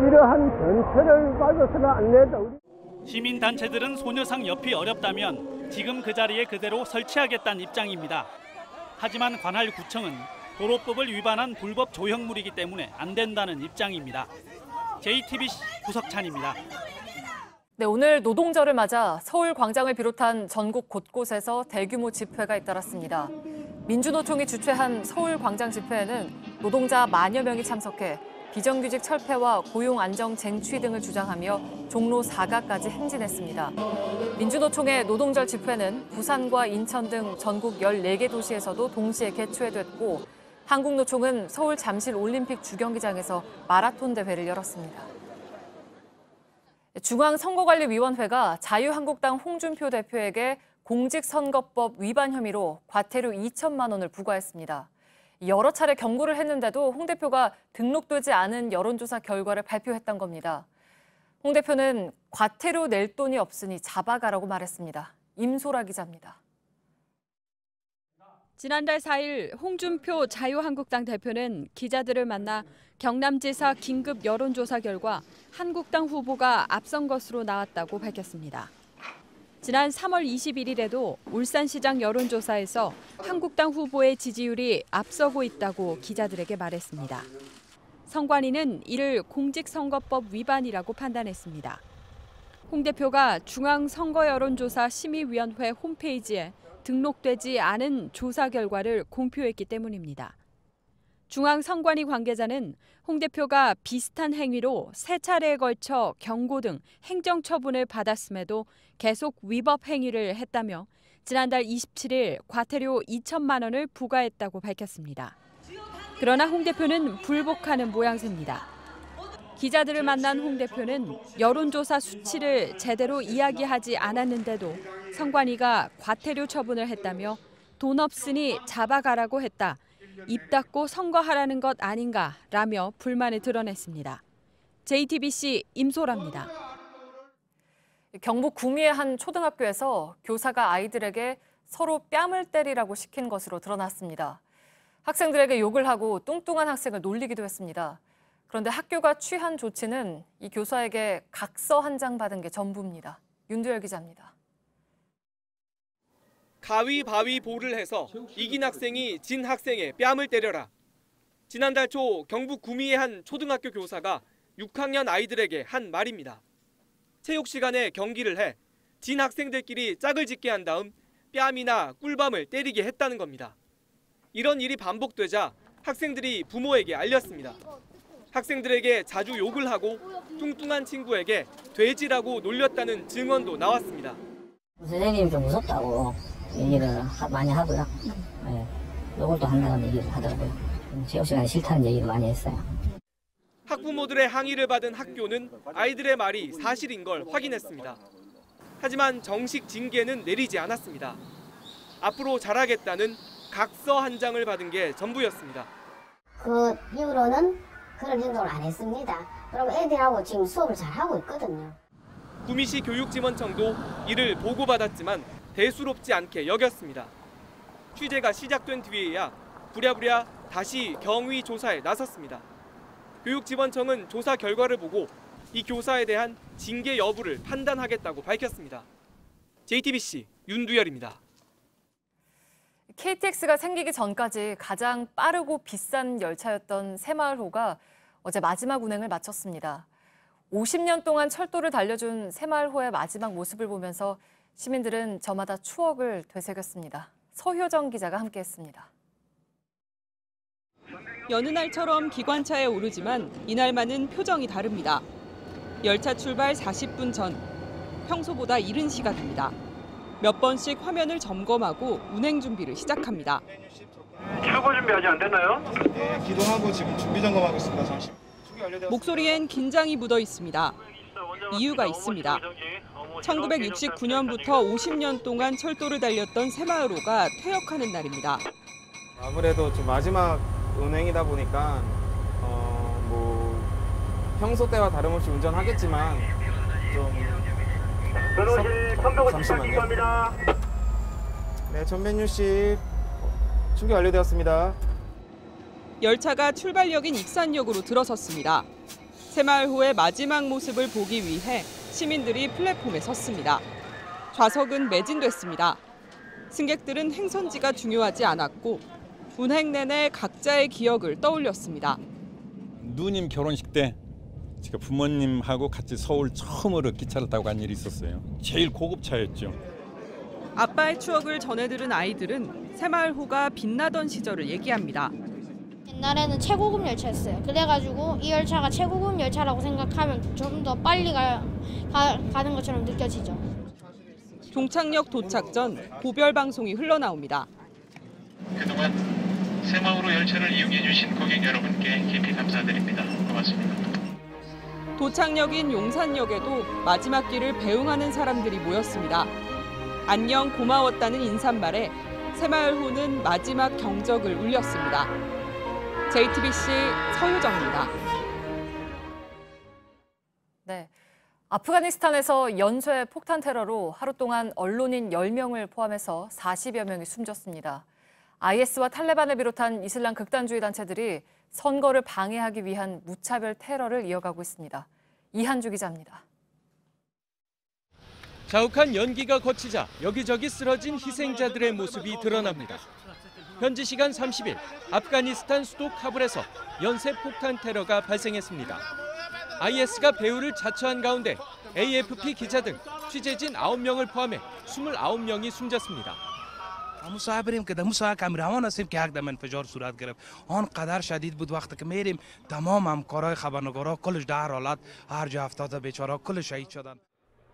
이러한 전철을 밟아서는 안 된다. 시민단체들은 소녀상 옆이 어렵다면 지금 그 자리에 그대로 설치하겠다는 입장입니다. 하지만 관할구청은 도로법을 위반한 불법 조형물이기 때문에 안 된다는 입장입니다. JTBC 구석찬입니다. 네, 오늘 노동절을 맞아 서울 광장을 비롯한 전국 곳곳에서 대규모 집회가 잇따랐습니다. 민주노총이 주최한 서울 광장 집회에는 노동자 만여 명이 참석해 비정규직 철폐와 고용 안정 쟁취 등을 주장하며 종로 4가까지 행진했습니다. 민주노총의 노동절 집회는 부산과 인천 등 전국 14개 도시에서도 동시에 개최됐고 한국노총은 서울 잠실 올림픽 주경기장에서 마라톤 대회를 열었습니다. 중앙선거관리위원회가 자유한국당 홍준표 대표에게 공직선거법 위반 혐의로 과태료 2천만 원을 부과했습니다. 여러 차례 경고를 했는데도 홍 대표가 등록되지 않은 여론조사 결과를 발표했던 겁니다. 홍 대표는 과태료 낼 돈이 없으니 잡아가라고 말했습니다. 임소라 기자입니다. 지난달 4일 홍준표 자유한국당 대표는 기자들을 만나 경남지사 긴급 여론조사 결과 한국당 후보가 앞선 것으로 나왔다고 밝혔습니다. 지난 3월 21일에도 울산시장 여론조사에서 한국당 후보의 지지율이 앞서고 있다고 기자들에게 말했습니다. 선관위는 이를 공직선거법 위반이라고 판단했습니다. 홍 대표가 중앙선거여론조사 심의위원회 홈페이지에 등록되지 않은 조사 결과를 공표했기 때문입니다. 중앙선관위 관계자는 홍 대표가 비슷한 행위로 3차례에 걸쳐 경고 등 행정처분을 받았음에도 계속 위법 행위를 했다며 지난달 27일 과태료 2천만 원을 부과했다고 밝혔습니다. 그러나 홍 대표는 불복하는 모양새입니다. 기자들을 만난 홍 대표는 여론조사 수치를 제대로 이야기하지 않았는데도 선관위가 과태료 처분을 했다며 돈 없으니 잡아가라고 했다. 입 닫고 선거하라는 것 아닌가라며 불만을 드러냈습니다. JTBC 임소라입니다. 경북 구미의 한 초등학교에서 교사가 아이들에게 서로 뺨을 때리라고 시킨 것으로 드러났습니다. 학생들에게 욕을 하고 뚱뚱한 학생을 놀리기도 했습니다. 그런데 학교가 취한 조치는 이 교사에게 각서 한 장 받은 게 전부입니다. 윤두열 기자입니다. 가위바위보를 해서 이긴 학생이 진 학생의 뺨을 때려라. 지난달 초 경북 구미의 한 초등학교 교사가 6학년 아이들에게 한 말입니다. 체육 시간에 경기를 해 진 학생들끼리 짝을 짓게 한 다음 뺨이나 꿀밤을 때리게 했다는 겁니다. 이런 일이 반복되자 학생들이 부모에게 알렸습니다. 학생들에게 자주 욕을 하고 뚱뚱한 친구에게 돼지라고 놀렸다는 증언도 나왔습니다. 선생님이 좀 무섭다고 얘기를 많이 하고요. 네, 욕을 또 한다는 얘기를 하더라고요. 체육 시간에 싫다는 얘기를 많이 했어요. 학부모들의 항의를 받은 학교는 아이들의 말이 사실인 걸 확인했습니다. 하지만 정식 징계는 내리지 않았습니다. 앞으로 잘하겠다는 각서 한 장을 받은 게 전부였습니다. 그 이후로는 그런 행동을 안 했습니다. 그럼 애들하고 지금 수업을 잘하고 있거든요. 구미시 교육지원청도 이를 보고받았지만 대수롭지 않게 여겼습니다. 취재가 시작된 뒤에야 부랴부랴 다시 경위 조사에 나섰습니다. 교육지원청은 조사 결과를 보고 이 교사에 대한 징계 여부를 판단하겠다고 밝혔습니다. JTBC 윤두열입니다. KTX가 생기기 전까지 가장 빠르고 비싼 열차였던 새마을호가 어제 마지막 운행을 마쳤습니다. 50년 동안 철도를 달려준 새마을호의 마지막 모습을 보면서 시민들은 저마다 추억을 되새겼습니다. 서효정 기자가 함께했습니다. 여느 날처럼 기관차에 오르지만 이날만은 표정이 다릅니다. 열차 출발 40분 전, 평소보다 이른 시각입니다. 몇 번씩 화면을 점검하고 운행 준비를 시작합니다. 출고 준비 아직 안 됐나요? 네, 기동하고 지금 준비 점검하고 있습니다. 잠시. 목소리엔 긴장이 묻어 있습니다. 이유가 있습니다. 1969년부터 50년 동안 철도를 달렸던 새마을호가 퇴역하는 날입니다. 아무래도 좀 마지막 운행이다 보니까 평소 때와 다름없이 운전하겠지만 좀 잠시만요. 네, 1160 준비 완료되었습니다. 열차가 출발역인 익산역으로 들어섰습니다. 새마을호의 마지막 모습을 보기 위해 시민들이 플랫폼에 섰습니다. 좌석은 매진됐습니다. 승객들은 행선지가 중요하지 않았고 운행 내내 각자의 기억을 떠올렸습니다. 누님 결혼식 때 제가 부모님하고 같이 서울 처음으로 기차를 타고 간 일이 있었어요. 제일 고급차였죠. 아빠의 추억을 전해들은 아이들은 새마을호가 빛나던 시절을 얘기합니다. 옛날에는 최고급 열차였어요. 그래가지고 이 열차가 최고급 열차라고 생각하면 좀 더 빨리 가는 것처럼 느껴지죠. 종착역 도착 전 고별 방송이 흘러나옵니다. 그동안 새마을호 열차를 이용해 주신 고객 여러분께 깊이 감사드립니다. 고맙습니다. 도착역인 용산역에도 마지막 길을 배웅하는 사람들이 모였습니다. 안녕 고마웠다는 인사말에 새마을호는 마지막 경적을 울렸습니다. JTBC 서효정입니다. 네, 아프가니스탄에서 연쇄 폭탄 테러로 하루 동안 언론인 10명을 포함해서 40여 명이 숨졌습니다. IS와 탈레반을 비롯한 이슬람 극단주의 단체들이 선거를 방해하기 위한 무차별 테러를 이어가고 있습니다. 이한주 기자입니다. 자욱한 연기가 거치자 여기저기 쓰러진 희생자들의 모습이 드러납니다. 현지 시간 30일 아프가니스탄 수도 카불에서 연쇄 폭탄 테러가 발생했습니다. IS가 배후를 자처한 가운데 AFP 기자 등 취재진 9명을 포함해 29명이 숨졌습니다. مسافریم که دموسا کامرامان هستیم که یک دم انفجار صورت گرفت آنقدر شدید بود وقتی که میریم تمام همکارای خبرنگارا کلش در حالت هر جا افتاده بیچاره کل شهید شدن.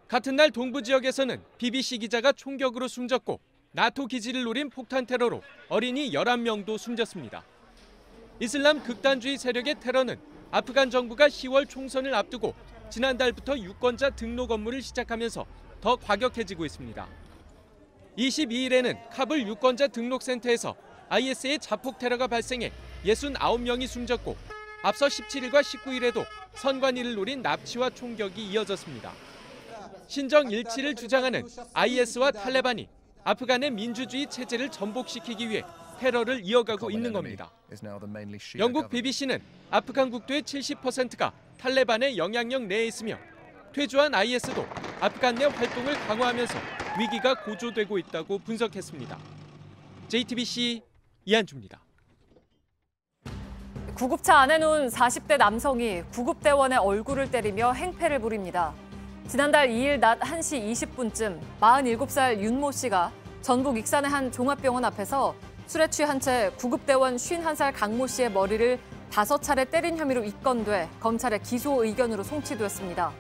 같은 날 동부 지역에서는 BBC 기자가 총격으로 숨졌고 나토 기지를 노린 폭탄 테러로 어린이 11명도 숨졌습니다. 이슬람 극단주의 세력의 테러는 아프간 정부가 10월 총선을 앞두고 지난달부터 유권자 등록 업무를 시작하면서 더 과격해지고 있습니다. 22일에는 카불 유권자 등록센터에서 IS의 자폭 테러가 발생해 69명이 숨졌고 앞서 17일과 19일에도 선관위를 노린 납치와 총격이 이어졌습니다. 신정 일치를 주장하는 IS와 탈레반이 아프간의 민주주의 체제를 전복시키기 위해 테러를 이어가고 있는 겁니다. 영국 BBC는 아프간 국토의 70%가 탈레반의 영향력 내에 있으며 퇴주한 IS도 아프간 내 활동을 강화하면서 위기가 고조되고 있다고 분석했습니다. JTBC 이한주입니다. 구급차 안에 누운 40대 남성이 구급대원의 얼굴을 때리며 행패를 부립니다. 지난달 2일 낮 1시 20분쯤 47살 윤모 씨가 전북 익산의 한 종합병원 앞에서 술에 취한 채 구급대원 51살 강모 씨의 머리를 5차례 때린 혐의로 입건돼 검찰의 기소 의견으로 송치됐습니다.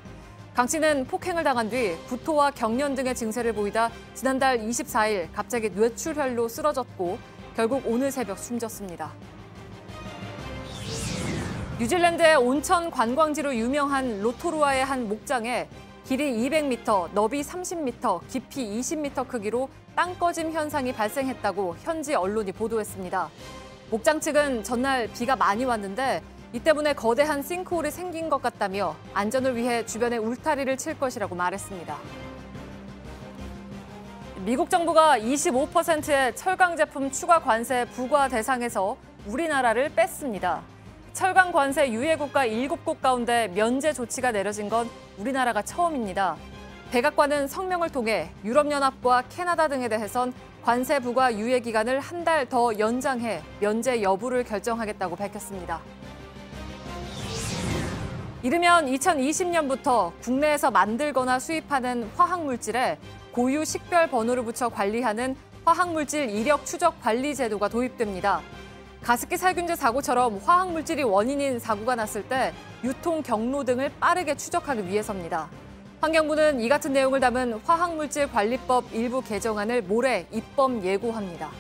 강 씨는 폭행을 당한 뒤 구토와 경련 등의 증세를 보이다 지난달 24일 갑자기 뇌출혈로 쓰러졌고 결국 오늘 새벽 숨졌습니다. 뉴질랜드의 온천 관광지로 유명한 로토루아의 한 목장에 길이 200m, 너비 30m, 깊이 20m 크기로 땅 꺼짐 현상이 발생했다고 현지 언론이 보도했습니다. 목장 측은 전날 비가 많이 왔는데 이 때문에 거대한 싱크홀이 생긴 것 같다며 안전을 위해 주변에 울타리를 칠 것이라고 말했습니다. 미국 정부가 25%의 철강 제품 추가 관세 부과 대상에서 우리나라를 뺐습니다. 철강 관세 유예 국가 7곳 가운데 면제 조치가 내려진 건 우리나라가 처음입니다. 백악관은 성명을 통해 유럽연합과 캐나다 등에 대해선 관세 부과 유예 기간을 한 달 더 연장해 면제 여부를 결정하겠다고 밝혔습니다. 이르면 2020년부터 국내에서 만들거나 수입하는 화학물질에 고유 식별 번호를 붙여 관리하는 화학물질 이력 추적 관리 제도가 도입됩니다. 가습기 살균제 사고처럼 화학물질이 원인인 사고가 났을 때 유통 경로 등을 빠르게 추적하기 위해서입니다. 환경부는 이 같은 내용을 담은 화학물질 관리법 일부 개정안을 모레 입법 예고합니다.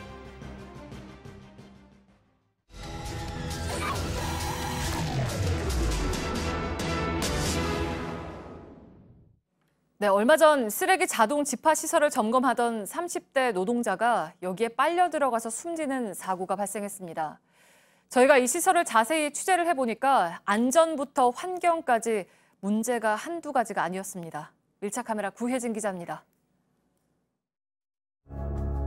네, 얼마 전 쓰레기 자동 집화 시설을 점검하던 30대 노동자가 여기에 빨려 들어가서 숨지는 사고가 발생했습니다. 저희가 이 시설을 자세히 취재를 해보니까 안전부터 환경까지 문제가 한두 가지가 아니었습니다. 밀착 카메라 구혜진 기자입니다.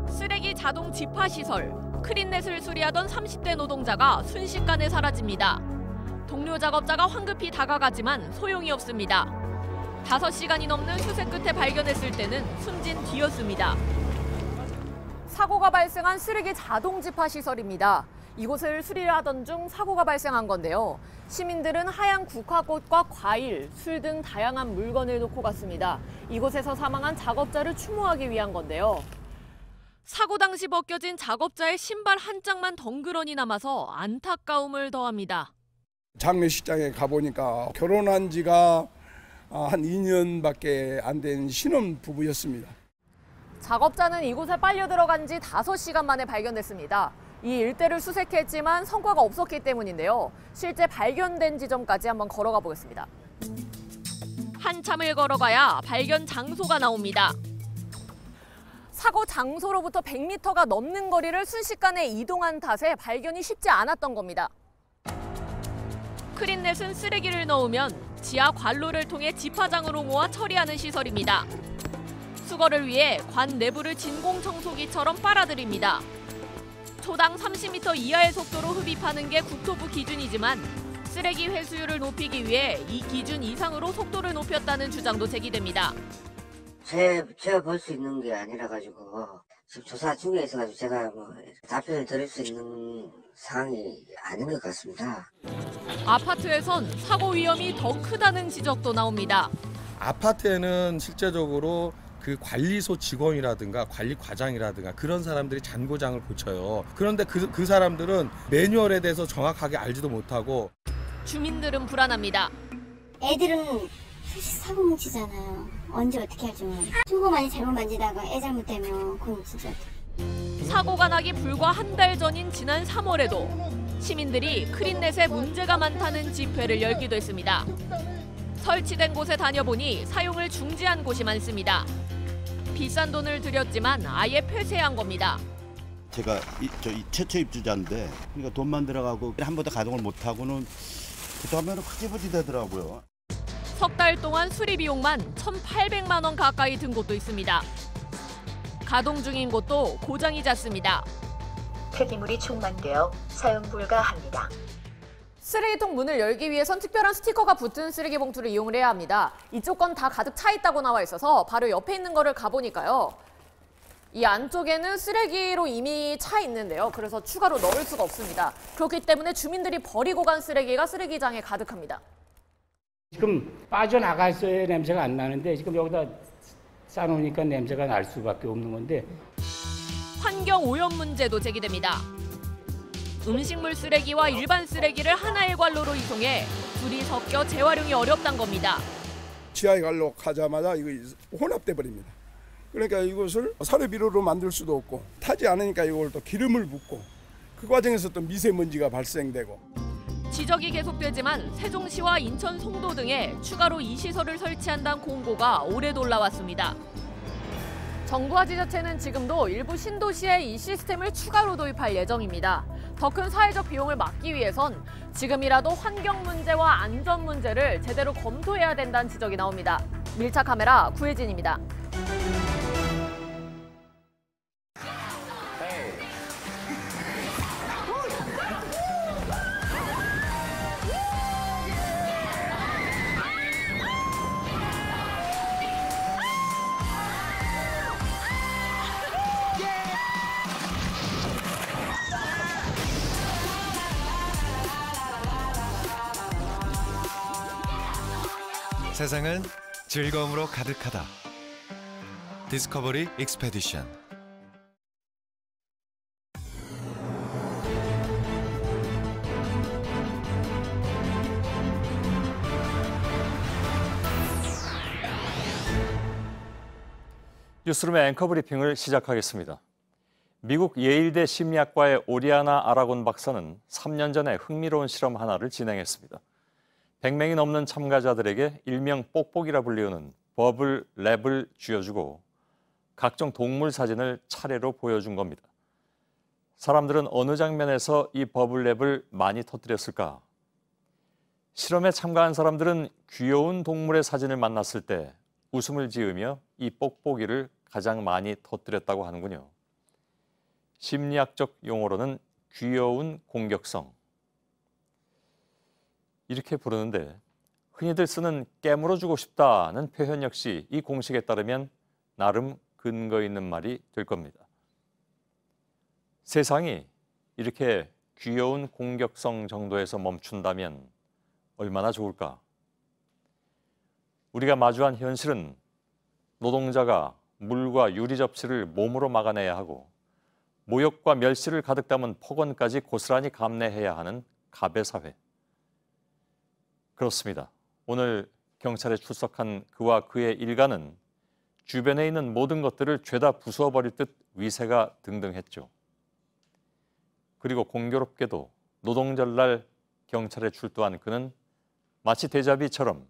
쓰레기 자동 집화 시설, 크린넷을 수리하던 30대 노동자가 순식간에 사라집니다. 동료 작업자가 황급히 다가가지만 소용이 없습니다. 5시간이 넘는 수색 끝에 발견했을 때는 숨진 뒤였습니다. 사고가 발생한 쓰레기 자동 집화 시설입니다. 이곳을 수리를 하던 중 사고가 발생한 건데요. 시민들은 하얀 국화꽃과 과일, 술 등 다양한 물건을 놓고 갔습니다. 이곳에서 사망한 작업자를 추모하기 위한 건데요. 사고 당시 벗겨진 작업자의 신발 한 짝만 덩그러니 남아서 안타까움을 더합니다. 장례식장에 가보니까 결혼한 지가 한 2년밖에 안 된 신혼 부부였습니다. 작업자는 이곳에 빨려 들어간 지 5시간 만에 발견됐습니다. 이 일대를 수색했지만 성과가 없었기 때문인데요. 실제 발견된 지점까지 한번 걸어가 보겠습니다. 한참을 걸어가야 발견 장소가 나옵니다. 사고 장소로부터 100m가 넘는 거리를 순식간에 이동한 탓에 발견이 쉽지 않았던 겁니다. 크린넷은 쓰레기를 넣으면 지하 관로를 통해 집화장으로 모아 처리하는 시설입니다. 수거를 위해 관 내부를 진공 청소기처럼 빨아들입니다. 초당 30m 이하의 속도로 흡입하는 게 국토부 기준이지만 쓰레기 회수율을 높이기 위해 이 기준 이상으로 속도를 높였다는 주장도 제기됩니다. 제가 볼 수 있는 게 아니라 가지고 지금 조사 중에 있어가지고 제가 답변을 드릴 수 있는 상황이 아닌 것 같습니다. 아파트에선 사고 위험이 더 크다는 지적도 나옵니다. 아파트에는 실제적으로 그 관리소 직원이라든가 관리 과장이라든가 그런 사람들이 잔고장을 고쳐요. 그런데 그 사람들은 매뉴얼에 대해서 정확하게 알지도 못하고. 주민들은 불안합니다. 애들은 사고 뭉치잖아요. 언제 어떻게 할지 모르겠어요. 조그만히 잘못 만지다가 애 잘못되면 그건 진짜. 사고가 나기 불과 한 달 전인 지난 3월에도 시민들이 크린넷에 문제가 많다는 집회를 열기도 했습니다. 설치된 곳에 다녀보니 사용을 중지한 곳이 많습니다. 비싼 돈을 들였지만 아예 폐쇄한 겁니다. 제가 이 최초 입주자인데 그러니까 돈만 들어가고 한 번도 가동을 못하고는 그다음에는 크게 되더라고요. 석 달 동안 수리 비용만 1,800만 원 가까이 든 곳도 있습니다. 가동 중인 곳도 고장이 잦습니다. 폐기물이 충만되어 사용 불가합니다. 쓰레기통 문을 열기 위해선 특별한 스티커가 붙은 쓰레기 봉투를 이용을 해야 합니다. 이쪽 건 다 가득 차 있다고 나와 있어서 바로 옆에 있는 거를 가보니까요. 이 안쪽에는 쓰레기로 이미 차 있는데요. 그래서 추가로 넣을 수가 없습니다. 그렇기 때문에 주민들이 버리고 간 쓰레기가 쓰레기장에 가득합니다. 지금 빠져나갔어야 냄새가 안 나는데 지금 여기다 싸놓으니까 냄새가 날 수밖에 없는 건데. 환경 오염 문제도 제기됩니다. 음식물 쓰레기와 일반 쓰레기를 하나의 관로로 이송해 둘이 섞여 재활용이 어렵단 겁니다. 지하의 관로 가자마자 이거 혼합돼 버립니다. 그러니까 이것을 사료비료로 만들 수도 없고 타지 않으니까 이걸 또 기름을 붓고 그 과정에서 또 미세먼지가 발생되고. 지적이 계속되지만 세종시와 인천 송도 등에 추가로 이 시설을 설치한다는 공고가 올해도 올라왔습니다. 정부와 지자체는 지금도 일부 신도시에 이 시스템을 추가로 도입할 예정입니다. 더 큰 사회적 비용을 막기 위해선 지금이라도 환경 문제와 안전 문제를 제대로 검토해야 된다는 지적이 나옵니다. 밀착 카메라 구혜진입니다. 세상은 즐거움으로 가득하다. 디스커버리 익스페디션. 뉴스룸의 앵커 브리핑을 시작하겠습니다. 미국 예일대 심리학과의 오리아나 아라곤 박사는 3년 전에 흥미로운 실험 하나를 진행했습니다. 100명이 넘는 참가자들에게 일명 뽁뽁이라 불리우는 버블 랩을 쥐어주고 각종 동물 사진을 차례로 보여준 겁니다. 사람들은 어느 장면에서 이 버블 랩을 많이 터뜨렸을까? 실험에 참가한 사람들은 귀여운 동물의 사진을 만났을 때 웃음을 지으며 이 뽁뽁이를 가장 많이 터뜨렸다고 하는군요. 심리학적 용어로는 귀여운 공격성. 이렇게 부르는데 흔히들 쓰는 깨물어주고 싶다는 표현 역시 이 공식에 따르면 나름 근거 있는 말이 될 겁니다. 세상이 이렇게 귀여운 공격성 정도에서 멈춘다면 얼마나 좋을까? 우리가 마주한 현실은 노동자가 물과 유리 접시를 몸으로 막아내야 하고 모욕과 멸시를 가득 담은 폭언까지 고스란히 감내해야 하는 갑의 사회. 그렇습니다. 오늘 경찰에 출석한 그와 그의 일가는 주변에 있는 모든 것들을 죄다 부수어버릴 듯 위세가 등등했죠. 그리고 공교롭게도 노동절날 경찰에 출두한 그는 마치 데자비처럼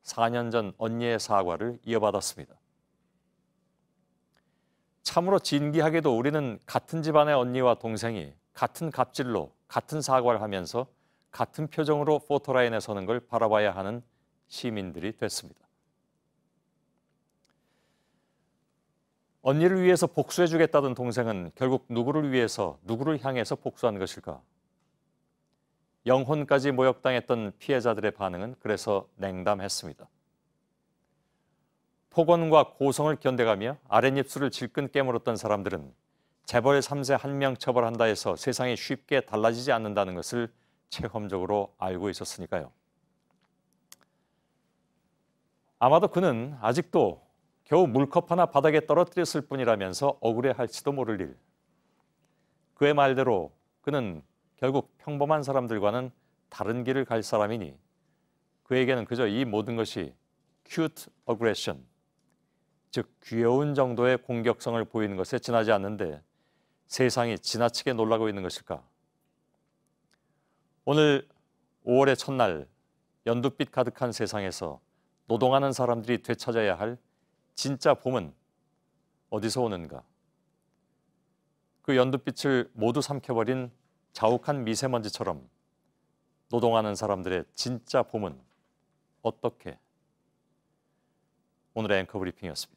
4년 전 언니의 사과를 이어받았습니다. 참으로 진기하게도 우리는 같은 집안의 언니와 동생이 같은 갑질로 같은 사과를 하면서 같은 표정으로 포토라인에 서는 걸 바라봐야 하는 시민들이 됐습니다. 언니를 위해서 복수해주겠다던 동생은 결국 누구를 위해서, 누구를 향해서 복수한 것일까? 영혼까지 모욕당했던 피해자들의 반응은 그래서 냉담했습니다. 폭언과 고성을 견뎌가며 아랫입술을 질끈 깨물었던 사람들은 재벌 3세 1명 처벌한다 해서 세상이 쉽게 달라지지 않는다는 것을 체험적으로 알고 있었으니까요. 아마도 그는 아직도 겨우 물컵 하나 바닥에 떨어뜨렸을 뿐이라면서 억울해할지도 모를 일. 그의 말대로 그는 결국 평범한 사람들과는 다른 길을 갈 사람이니 그에게는 그저 이 모든 것이 cute aggression, 즉 귀여운 정도의 공격성을 보이는 것에 지나지 않는데 세상이 지나치게 놀라고 있는 것일까? 오늘 5월의 첫날 연두빛 가득한 세상에서 노동하는 사람들이 되찾아야 할 진짜 봄은 어디서 오는가? 그 연두빛을 모두 삼켜버린 자욱한 미세먼지처럼 노동하는 사람들의 진짜 봄은 어떻게? 오늘의 앵커 브리핑이었습니다.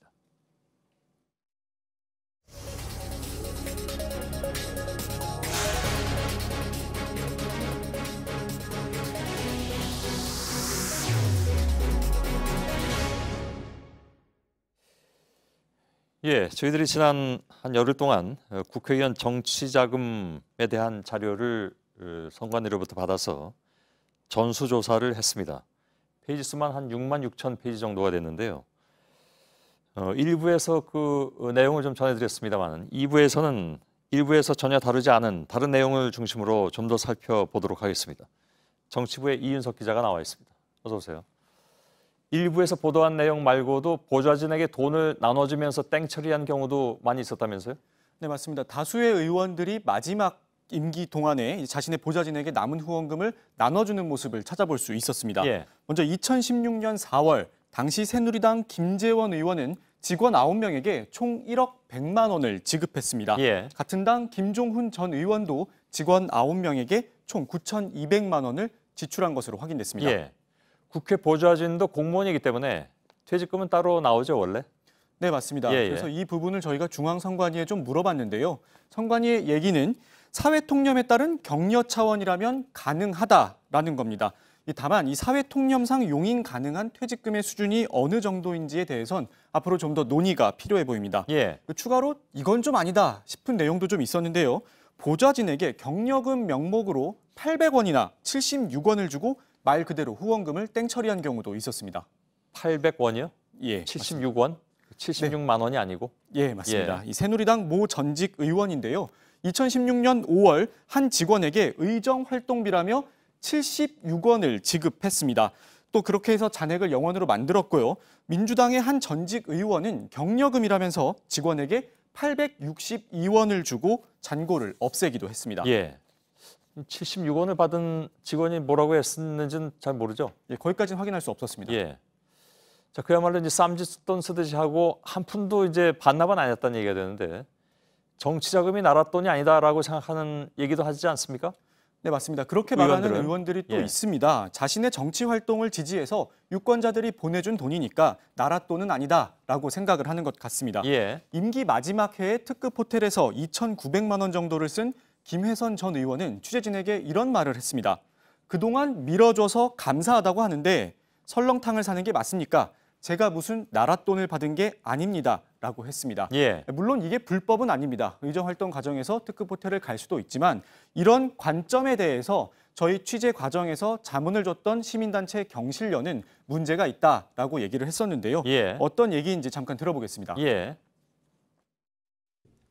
예, 저희들이 지난 한 열흘 동안 국회의원 정치자금에 대한 자료를 선관위로부터 받아서 전수조사를 했습니다. 페이지 수만 한 6만 6천 페이지 정도가 됐는데요. 1부에서 그 내용을 좀 전해드렸습니다만 2부에서는 1부에서 전혀 다르지 않은 다른 내용을 중심으로 좀 더 살펴보도록 하겠습니다. 정치부의 이윤석 기자가 나와 있습니다. 어서 오세요. 1부에서 보도한 내용 말고도 보좌진에게 돈을 나눠주면서 땡처리한 경우도 많이 있었다면서요? 네, 맞습니다. 다수의 의원들이 마지막 임기 동안에 자신의 보좌진에게 남은 후원금을 나눠주는 모습을 찾아볼 수 있었습니다. 예. 먼저 2016년 4월 당시 새누리당 김재원 의원은 직원 9명에게 총 1억 100만 원을 지급했습니다. 예. 같은 당 김종훈 전 의원도 직원 9명에게 총 9,200만 원을 지출한 것으로 확인됐습니다. 예. 국회 보좌진도 공무원이기 때문에 퇴직금은 따로 나오죠, 원래? 네, 맞습니다. 예, 예. 그래서 이 부분을 저희가 중앙선관위에 좀 물어봤는데요. 선관위의 얘기는 사회통념에 따른 격려 차원이라면 가능하다라는 겁니다. 다만 이 사회통념상 용인 가능한 퇴직금의 수준이 어느 정도인지에 대해선 앞으로 좀 더 논의가 필요해 보입니다. 예. 추가로 이건 좀 아니다 싶은 내용도 좀 있었는데요. 보좌진에게 격려금 명목으로 800원이나 76원을 주고 말 그대로 후원금을 땡처리한 경우도 있었습니다. 800원이요? 예. 76원? 76만 원이 아니고? 예, 맞습니다. 예. 이 새누리당 모 전직 의원인데요. 2016년 5월 한 직원에게 의정 활동비라며 76원을 지급했습니다. 또 그렇게 해서 잔액을 0원으로 만들었고요. 민주당의 한 전직 의원은 격려금이라면서 직원에게 862원을 주고 잔고를 없애기도 했습니다. 예. 76원을 받은 직원이 뭐라고 했는지는 잘 모르죠? 예, 거기까지는 확인할 수 없었습니다. 예. 자, 그야말로 이제 쌈짓돈 쓰듯이 하고 한 푼도 이제 반납은 아니었다는 얘기가 되는데 정치자금이 나라 돈이 아니다라고 생각하는 얘기도 하지 않습니까? 네, 맞습니다. 그렇게 말하는 의원들은? 의원들이 또 예. 있습니다. 자신의 정치 활동을 지지해서 유권자들이 보내준 돈이니까 나라 돈은 아니다라고 생각을 하는 것 같습니다. 예. 임기 마지막 해에 특급 호텔에서 2,900만 원 정도를 쓴 김혜선 전 의원은 취재진에게 이런 말을 했습니다. 그동안 밀어줘서 감사하다고 하는데 설렁탕을 사는 게 맞습니까? 제가 무슨 나라 돈을 받은 게 아닙니다. 라고 했습니다. 예. 물론 이게 불법은 아닙니다. 의정활동 과정에서 특급 호텔을 갈 수도 있지만 이런 관점에 대해서 저희 취재 과정에서 자문을 줬던 시민단체 경실련은 문제가 있다라고 얘기를 했었는데요. 예. 어떤 얘기인지 잠깐 들어보겠습니다. 예.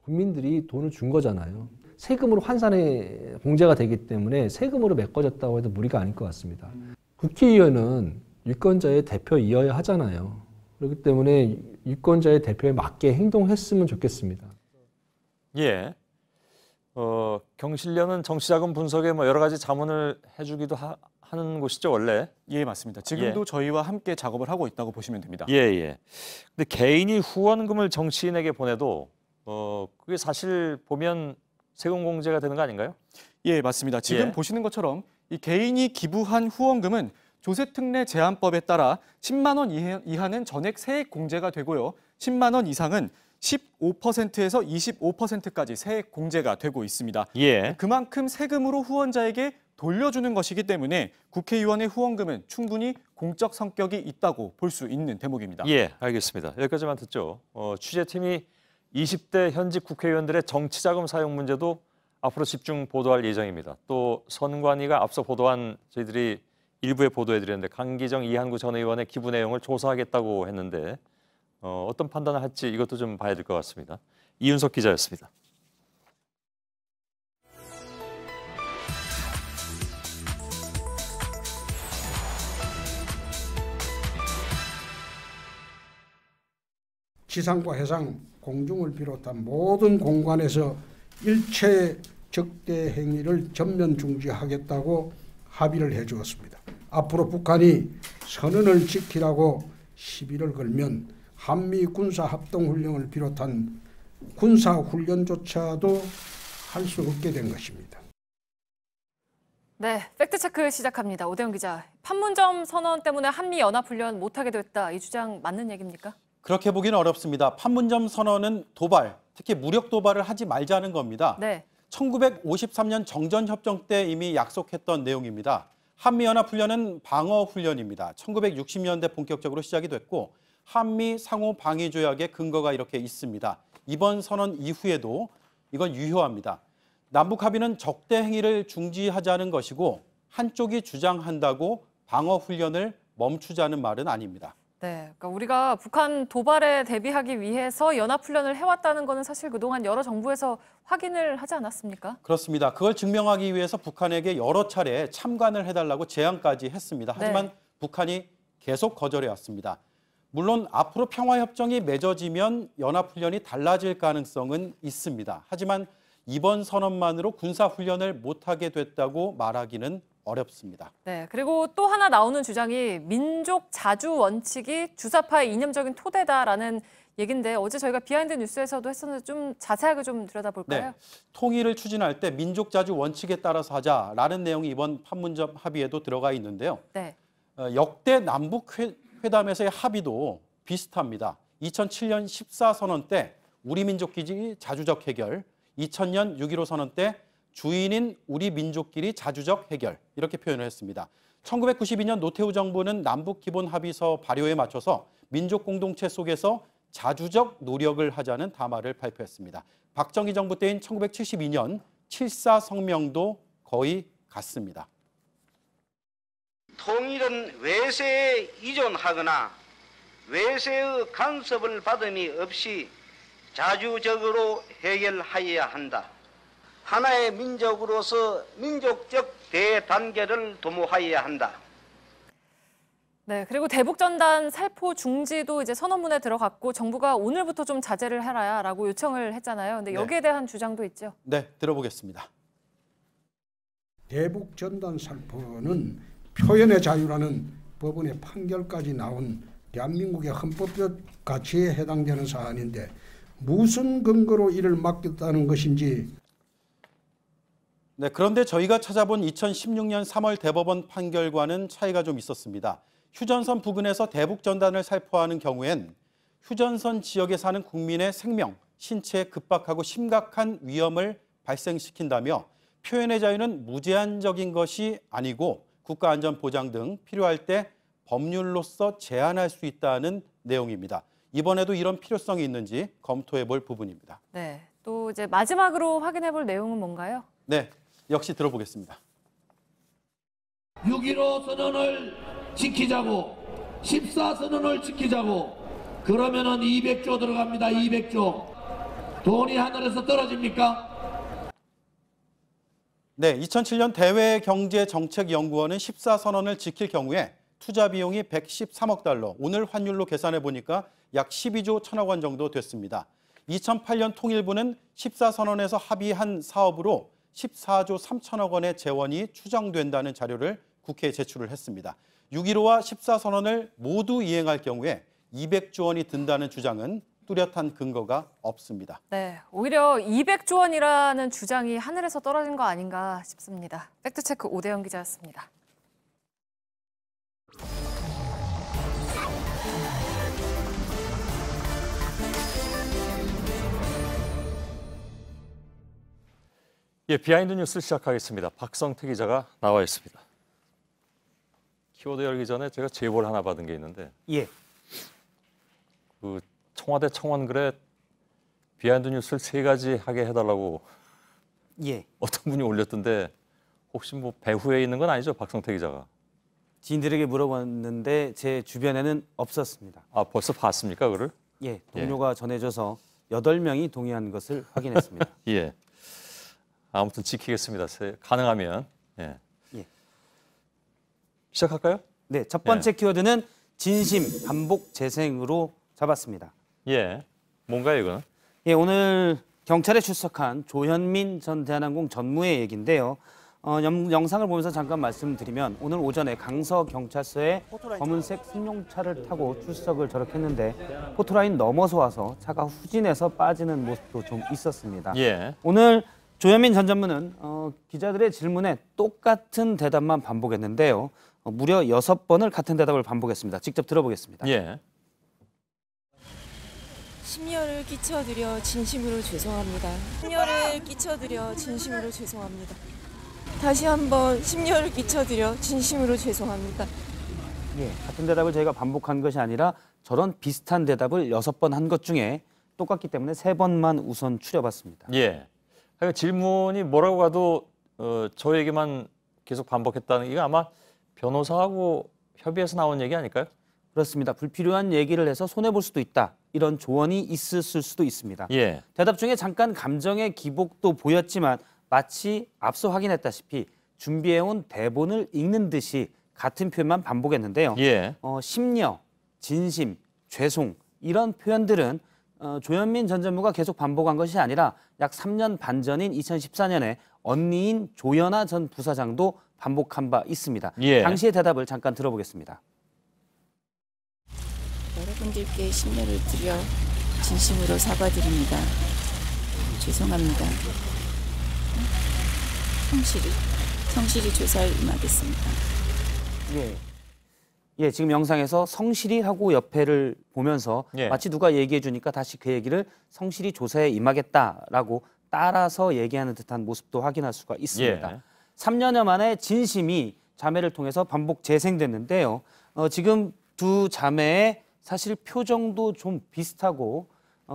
국민들이 돈을 준 거잖아요. 세금으로 환산의 공제가 되기 때문에 세금으로 메꿔졌다고 해도 무리가 아닐 것 같습니다. 국회의원은 유권자의 대표이어야 하잖아요. 그렇기 때문에 유권자의 대표에 맞게 행동했으면 좋겠습니다. 예. 경실련은 정치자금 분석에 뭐 여러 가지 자문을 해주기도 하는 곳이죠, 원래? 예, 맞습니다. 지금도 예. 저희와 함께 작업을 하고 있다고 보시면 됩니다. 예, 예. 근데 개인이 후원금을 정치인에게 보내도 그게 사실 보면 세금 공제가 되는 거 아닌가요? 예, 맞습니다. 지금 예. 보시는 것처럼 이 개인이 기부한 후원금은 조세특례 제한법에 따라 10만 원 이하는 전액 세액 공제가 되고요. 10만 원 이상은 15%에서 25%까지 세액 공제가 되고 있습니다. 예. 그만큼 세금으로 후원자에게 돌려주는 것이기 때문에 국회의원의 후원금은 충분히 공적 성격이 있다고 볼 수 있는 대목입니다. 예, 알겠습니다. 여기까지만 듣죠. 취재팀이 20대 현직 국회의원들의 정치자금 사용 문제도 앞으로 집중 보도할 예정입니다. 또 선관위가 앞서 보도한 저희들이 일부에 보도해드렸는데 강기정 이한구 전 의원의 기부 내용을 조사하겠다고 했는데 어떤 판단을 할지 이것도 좀 봐야 될 것 같습니다. 이윤석 기자였습니다. 지상과 해상, 공중을 비롯한 모든 공간에서 일체 적대 행위를 전면 중지하겠다고 합의를 해주었습니다. 앞으로 북한이 선언을 지키라고 시비를 걸면 한미 군사합동훈련을 비롯한 군사훈련조차도 할 수 없게 된 것입니다. 네, 팩트체크 시작합니다. 오대영 기자, 판문점 선언 때문에 한미 연합훈련 못하게 됐다. 이 주장 맞는 얘기입니까? 그렇게 보기는 어렵습니다. 판문점 선언은 도발, 특히 무력 도발을 하지 말자는 겁니다. 네. 1953년 정전협정 때 이미 약속했던 내용입니다. 한미연합훈련은 방어훈련입니다. 1960년대 본격적으로 시작이 됐고 한미 상호 방위 조약의 근거가 이렇게 있습니다. 이번 선언 이후에도 이건 유효합니다. 남북 합의는 적대 행위를 중지하자는 것이고 한쪽이 주장한다고 방어훈련을 멈추자는 말은 아닙니다. 네, 그러니까 우리가 북한 도발에 대비하기 위해서 연합훈련을 해왔다는 것은 사실 그동안 여러 정부에서 확인을 하지 않았습니까? 그렇습니다. 그걸 증명하기 위해서 북한에게 여러 차례 참관을 해달라고 제안까지 했습니다. 하지만 네. 북한이 계속 거절해왔습니다. 물론 앞으로 평화협정이 맺어지면 연합훈련이 달라질 가능성은 있습니다. 하지만 이번 선언만으로 군사훈련을 못하게 됐다고 말하기는 어렵습니다. 네, 그리고 또 하나 나오는 주장이 민족 자주 원칙이 주사파의 이념적인 토대다라는 얘기인데 어제 저희가 비하인드 뉴스에서도 했었는데 좀 자세하게 좀 들여다볼까요? 네, 통일을 추진할 때 민족 자주 원칙에 따라서 하자라는 내용이 이번 판문점 합의에도 들어가 있는데요. 네. 역대 남북 회담에서의 합의도 비슷합니다. 2007년 14선언 때 우리 민족끼리 자주적 해결, 2000년 6.15 선언 때 주인인 우리 민족끼리 자주적 해결 이렇게 표현을 했습니다. 1992년 노태우 정부는 남북기본합의서 발효에 맞춰서 민족 공동체 속에서 자주적 노력을 하자는 담화를 발표했습니다. 박정희 정부 때인 1972년 7.4 성명도 거의 같습니다. 통일은 외세에 의존하거나 외세의 간섭을 받음이 없이 자주적으로 해결하여야 한다. 하나의 민족으로서 민족적 대단계를 도모하여야 한다. 네, 그리고 대북전단 살포 중지도 이제 선언문에 들어갔고 정부가 오늘부터 좀 자제를 해라라고 요청을 했잖아요. 근데 여기에 대한 주장도 있죠. 네, 들어보겠습니다. 대북전단 살포는 표현의 자유라는 법원의 판결까지 나온 대한민국의 헌법적 가치에 해당되는 사안인데 무슨 근거로 이를 막겠다는 것인지. 네, 그런데 저희가 찾아본 2016년 3월 대법원 판결과는 차이가 좀 있었습니다. 휴전선 부근에서 대북전단을 살포하는 경우엔 휴전선 지역에 사는 국민의 생명, 신체에 급박하고 심각한 위험을 발생시킨다며 표현의 자유는 무제한적인 것이 아니고 국가안전보장 등 필요할 때 법률로서 제한할 수 있다는 내용입니다. 이번에도 이런 필요성이 있는지 검토해 볼 부분입니다. 네, 또 이제 마지막으로 확인해 볼 내용은 뭔가요? 네, 역시 들어보겠습니다. 6.15 선언을 지키자고 14선언을 지키자고 그러면은 200조 들어갑니다. 200조. 돈이 하늘에서 떨어집니까? 네, 2007년 대외경제정책연구원은 14선언을 지킬 경우에 투자 비용이 113억 달러, 오늘 환율로 계산해 보니까 약 12조 1천억 원 정도 됐습니다. 2008년 통일부는 14선언에서 합의한 사업으로 14조 3천억 원의 재원이 추정된다는 자료를 국회에 제출을 했습니다. 6.15와 14선언을 모두 이행할 경우에 200조 원이 든다는 주장은 뚜렷한 근거가 없습니다. 네, 오히려 200조 원이라는 주장이 하늘에서 떨어진 거 아닌가 싶습니다. 팩트체크 오대영 기자였습니다. 예, 비하인드 뉴스 시작하겠습니다. 박성태 기자가 나와 있습니다. 키워드 열기 전에 제가 제보를 하나 받은 게 있는데, 그 청와대 청원글에 비하인드 뉴스를 3가지 하게 해달라고 어떤 분이 올렸던데 혹시 뭐 배후에 있는 건 아니죠, 박성태 기자가? 지인들에게 물어봤는데 제 주변에는 없었습니다. 아, 벌써 봤습니까, 그를? 예, 동료가 전해줘서 8명이 동의한 것을 확인했습니다. 예. 아무튼 지키겠습니다. 가능하면. 예. 시작할까요? 네, 첫 번째 키워드는 진심, 반복, 재생으로 잡았습니다. 예, 뭔가요, 이거는? 예, 오늘 경찰에 출석한 조현민 전 대한항공 전무의 얘기인데요. 영상을 보면서 잠깐 말씀드리면 오늘 오전에 강서경찰서에 검은색 승용차를 타고 출석을 저렇게 했는데 포토라인 넘어서 와서 차가 후진해서 빠지는 모습도 좀 있었습니다. 예. 오늘 조현민 전 전무는 기자들의 질문에 똑같은 대답만 반복했는데요. 무려 6번을 같은 대답을 반복했습니다. 직접 들어보겠습니다. 예. 심려를 끼쳐드려 진심으로 죄송합니다. 심려를 끼쳐드려 진심으로 죄송합니다. 다시 한번 심려를 끼쳐드려 진심으로 죄송합니다. 예, 같은 대답을 저희가 반복한 것이 아니라 저런 비슷한 대답을 6번 한 것 중에 똑같기 때문에 3번만 우선 추려봤습니다. 예. 그러니까 질문이 뭐라고 가도 저에게만 계속 반복했다는 이거 아마 변호사하고 협의해서 나온 얘기 아닐까요? 그렇습니다. 불필요한 얘기를 해서 손해볼 수도 있다. 이런 조언이 있었을 수도 있습니다. 예. 대답 중에 잠깐 감정의 기복도 보였지만 마치 앞서 확인했다시피 준비해온 대본을 읽는 듯이 같은 표현만 반복했는데요. 예. 심려, 진심, 죄송 이런 표현들은 조현민 전 전무가 계속 반복한 것이 아니라 약 3년 반 전인 2014년에 언니인 조연아 전 부사장도 반복한 바 있습니다. 예. 당시의 대답을 잠깐 들어보겠습니다. 여러분들께 심려를 드려 진심으로 사과드립니다. 죄송합니다. 성실히 조사에 임하겠습니다. 예, 지금 영상에서 성실히 하고 옆에를 보면서 예. 마치 누가 얘기해 주니까 다시 그 얘기를 성실히 조사에 임하겠다라고 따라서 얘기하는 듯한 모습도 확인할 수가 있습니다. 예. 3년여 만에 진심이 자매를 통해서 반복 재생됐는데요. 지금 두 자매의 사실 표정도 좀 비슷하고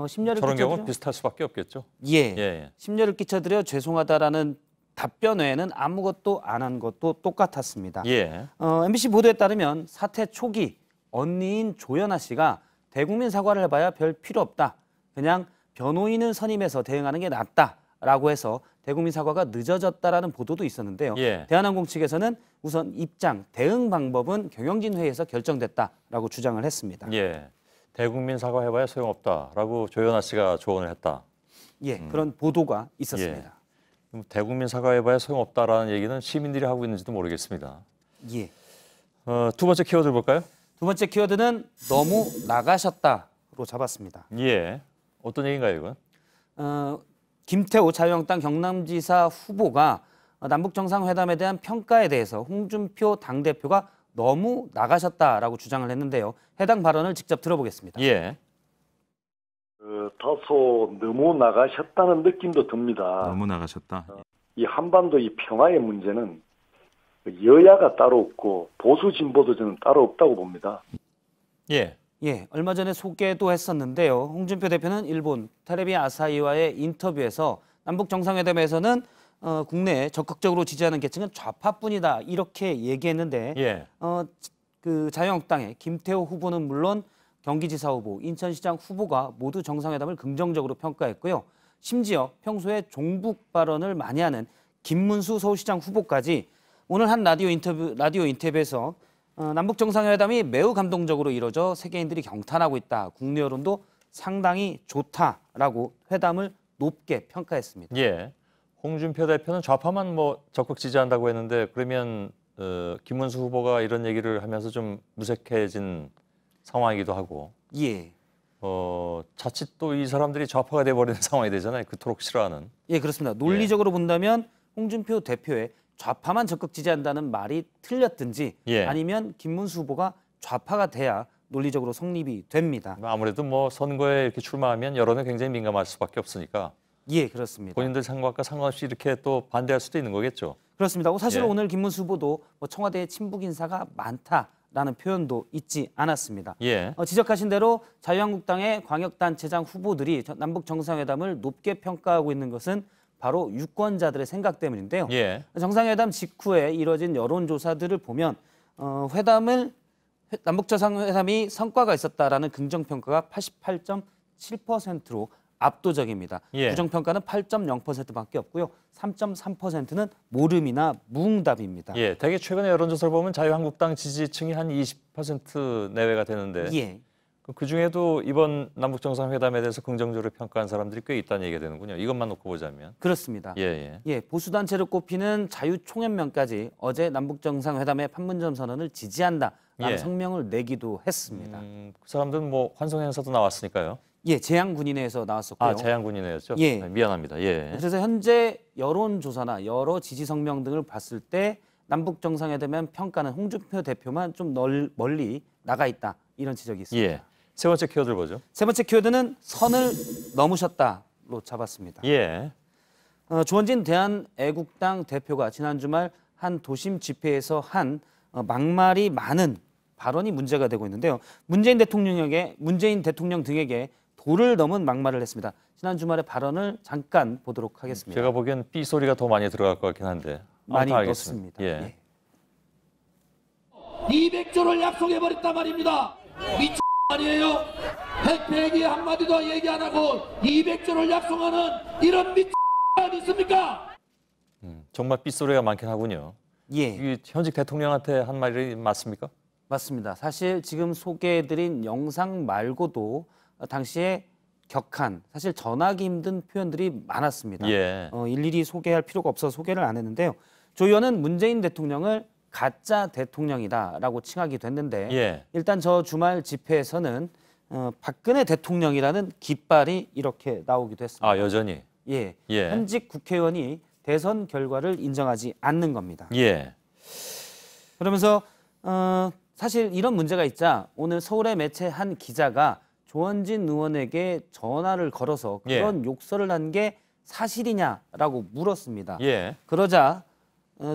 심려를 저런 끼쳐드려 경우는 비슷할 수밖에 없겠죠. 예. 심려를 끼쳐드려 죄송하다라는 답변 외에는 아무것도 안 한 것도 똑같았습니다. 예. MBC 보도에 따르면 사태 초기 언니인 조연아 씨가 대국민 사과를 해봐야 별 필요 없다. 그냥 변호인을 선임해서 대응하는 게 낫다라고 해서 대국민 사과가 늦어졌다라는 보도도 있었는데요. 예. 대한항공 측에서는 우선 입장, 대응 방법은 경영진 회의에서 결정됐다라고 주장을 했습니다. 예. 대국민 사과해봐야 소용없다라고 조연아 씨가 조언을 했다. 예, 그런 보도가 있었습니다. 대국민 사과해봐야 소용없다라는 얘기는 시민들이 하고 있는지도 모르겠습니다. 예. 두 번째 키워드 볼까요? 두 번째 키워드는 너무 나가셨다로 잡았습니다. 예. 어떤 얘기인가요, 이건? 김태호 자유한국당 경남지사 후보가 남북정상회담에 대한 평가에 대해서 홍준표 당대표가 너무 나가셨다라고 주장을 했는데요. 해당 발언을 직접 들어보겠습니다. 예. 다소 너무 나가셨다는 느낌도 듭니다. 너무 나가셨다. 이 한반도 이 평화의 문제는 여야가 따로 없고 보수 진보도 저는 따로 없다고 봅니다. 예. 예, 얼마 전에 소개도 했었는데요. 홍준표 대표는 일본 테레비 아사히와의 인터뷰에서 남북 정상회담에서는 국내에 적극적으로 지지하는 계층은 좌파뿐이다 이렇게 얘기했는데 예. 그 자유한국당의 김태호 후보는 물론 경기지사 후보, 인천시장 후보가 모두 정상회담을 긍정적으로 평가했고요. 심지어 평소에 종북 발언을 많이 하는 김문수 서울시장 후보까지 오늘 한 라디오 인터뷰에서 남북 정상회담이 매우 감동적으로 이루어져 세계인들이 경탄하고 있다. 국내 여론도 상당히 좋다라고 회담을 높게 평가했습니다. 예. 홍준표 대표는 좌파만 적극 지지한다고 했는데 그러면 김문수 후보가 이런 얘기를 하면서 좀 무색해진 상황이기도 하고. 예. 자칫 또 이 사람들이 좌파가 돼버리는 상황이 되잖아요. 그토록 싫어하는. 예, 그렇습니다. 논리적으로 본다면 홍준표 대표의 좌파만 적극 지지한다는 말이 틀렸든지 예. 아니면 김문수 후보가 좌파가 돼야 논리적으로 성립이 됩니다. 아무래도 선거에 이렇게 출마하면 여론에 굉장히 민감할 수밖에 없으니까. 예, 그렇습니다. 본인들 생각과 상관없이 이렇게 또 반대할 수도 있는 거겠죠. 그렇습니다. 사실 예. 오늘 김문수 후보도 청와대에 친북 인사가 많다라는 표현도 있지 않았습니다. 예. 지적하신 대로 자유한국당의 광역단체장 후보들이 남북 정상회담을 높게 평가하고 있는 것은 바로 유권자들의 생각 때문인데요. 예. 정상회담 직후에 이뤄진 여론조사들을 보면 남북 정상회담이 성과가 있었다라는 긍정평가가 88.7%로 압도적입니다. 예. 부정평가는 8.0%밖에 없고요. 3.3%는 모름이나 무응답입니다. 예, 대개 최근에 여론조사를 보면 자유한국당 지지층이 한 20% 내외가 되는데 예. 그 중에도 이번 남북 정상회담에 대해서 긍정적으로 평가한 사람들이 꽤 있다는 얘기가 되는군요. 이것만 놓고 보자면. 그렇습니다. 예. 보수 단체로 꼽히는 자유총연맹까지 어제 남북 정상회담의 판문점 선언을 지지한다라는 성명을 내기도 했습니다. 그 사람들은 뭐 환송 행사도 나왔으니까요. 재향군인회에서 나왔었고요. 재향군인회였죠? 미안합니다. 그래서 현재 여론조사나 여러 지지 성명 등을 봤을 때 남북 정상회담의 평가는 홍준표 대표만 좀 멀리 나가 있다. 이런 지적이 있습니다. 세 번째 키워드를 보죠. 세 번째 키워드는 선을 넘으셨다로 잡았습니다. 조원진 대한애국당 대표가 지난 주말 한 도심 집회에서 한 막말이 많은 발언이 문제가 되고 있는데요. 문재인 대통령 등에게 도를 넘은 막말을 했습니다. 지난 주말의 발언을 잠깐 보도록 하겠습니다. 제가 보기엔 삐 소리가 더 많이 들어갈 것 같긴 한데 많이 넣습니다. 200조를 약속해버렸단 말입니다. 미친 아니에요? 핵폐기 한마디도 얘기 안 하고 200조를 약속하는 이런 미친 있습니까? 정말 삐 소리가 많긴 하군요. 이 현직 대통령한테 한 말이 맞습니까? 맞습니다. 사실 지금 소개해드린 영상 말고도 당시에 격한, 사실 전하기 힘든 표현들이 많았습니다. 일일이 소개할 필요가 없어서 소개를 안 했는데요. 조 의원은 문재인 대통령을 가짜 대통령이다라고 칭하기도 했는데 일단 저 주말 집회에서는 박근혜 대통령이라는 깃발이 이렇게 나오기도 했습니다. 여전히? 현직 국회의원이 대선 결과를 인정하지 않는 겁니다. 그러면서 사실 이런 문제가 있자 오늘 서울의 매체 한 기자가 조원진 의원에게 전화를 걸어서 그런 욕설을 한 게 사실이냐라고 물었습니다. 그러자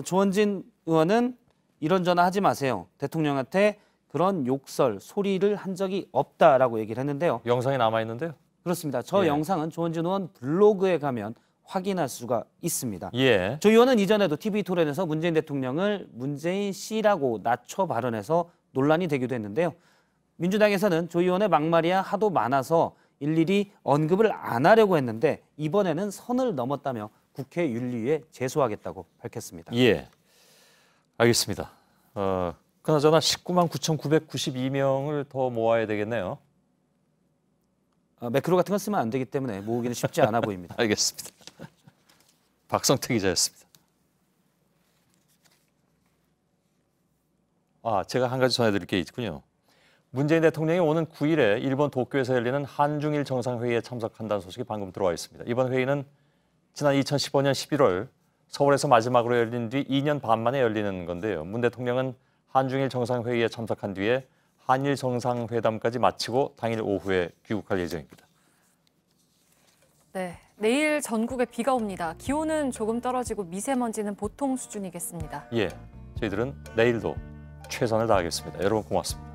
조원진 의원은 이런 전화 하지 마세요. 대통령한테 그런 욕설, 소리를 한 적이 없다라고 얘기를 했는데요. 영상이 남아있는데요? 그렇습니다. 저 영상은 조원진 의원 블로그에 가면 확인할 수가 있습니다. 조 의원은 이전에도 TV토론에서 문재인 대통령을 문재인 씨라고 낮춰 발언해서 논란이 되기도 했는데요. 민주당에서는 조 의원의 막말이야 하도 많아서 일일이 언급을 안 하려고 했는데 이번에는 선을 넘었다며 국회 윤리위에 제소하겠다고 밝혔습니다. 알겠습니다. 그나저나 19만 9,992명을 더 모아야 되겠네요. 매크로 같은 거 쓰면 안 되기 때문에 모으기는 쉽지 않아 보입니다. 알겠습니다. 박성태 기자였습니다. 제가 한 가지 전해드릴 게 있군요. 문재인 대통령이 오는 9일에 일본 도쿄에서 열리는 한중일 정상회의에 참석한다는 소식이 방금 들어와 있습니다. 이번 회의는 지난 2015년 11월 서울에서 마지막으로 열린 뒤 2년 반 만에 열리는 건데요. 문 대통령은 한중일 정상회의에 참석한 뒤에 한일 정상회담까지 마치고 당일 오후에 귀국할 예정입니다. 내일 전국에 비가 옵니다. 기온은 조금 떨어지고 미세먼지는 보통 수준이겠습니다. 저희들은 내일도 최선을 다하겠습니다. 여러분 고맙습니다.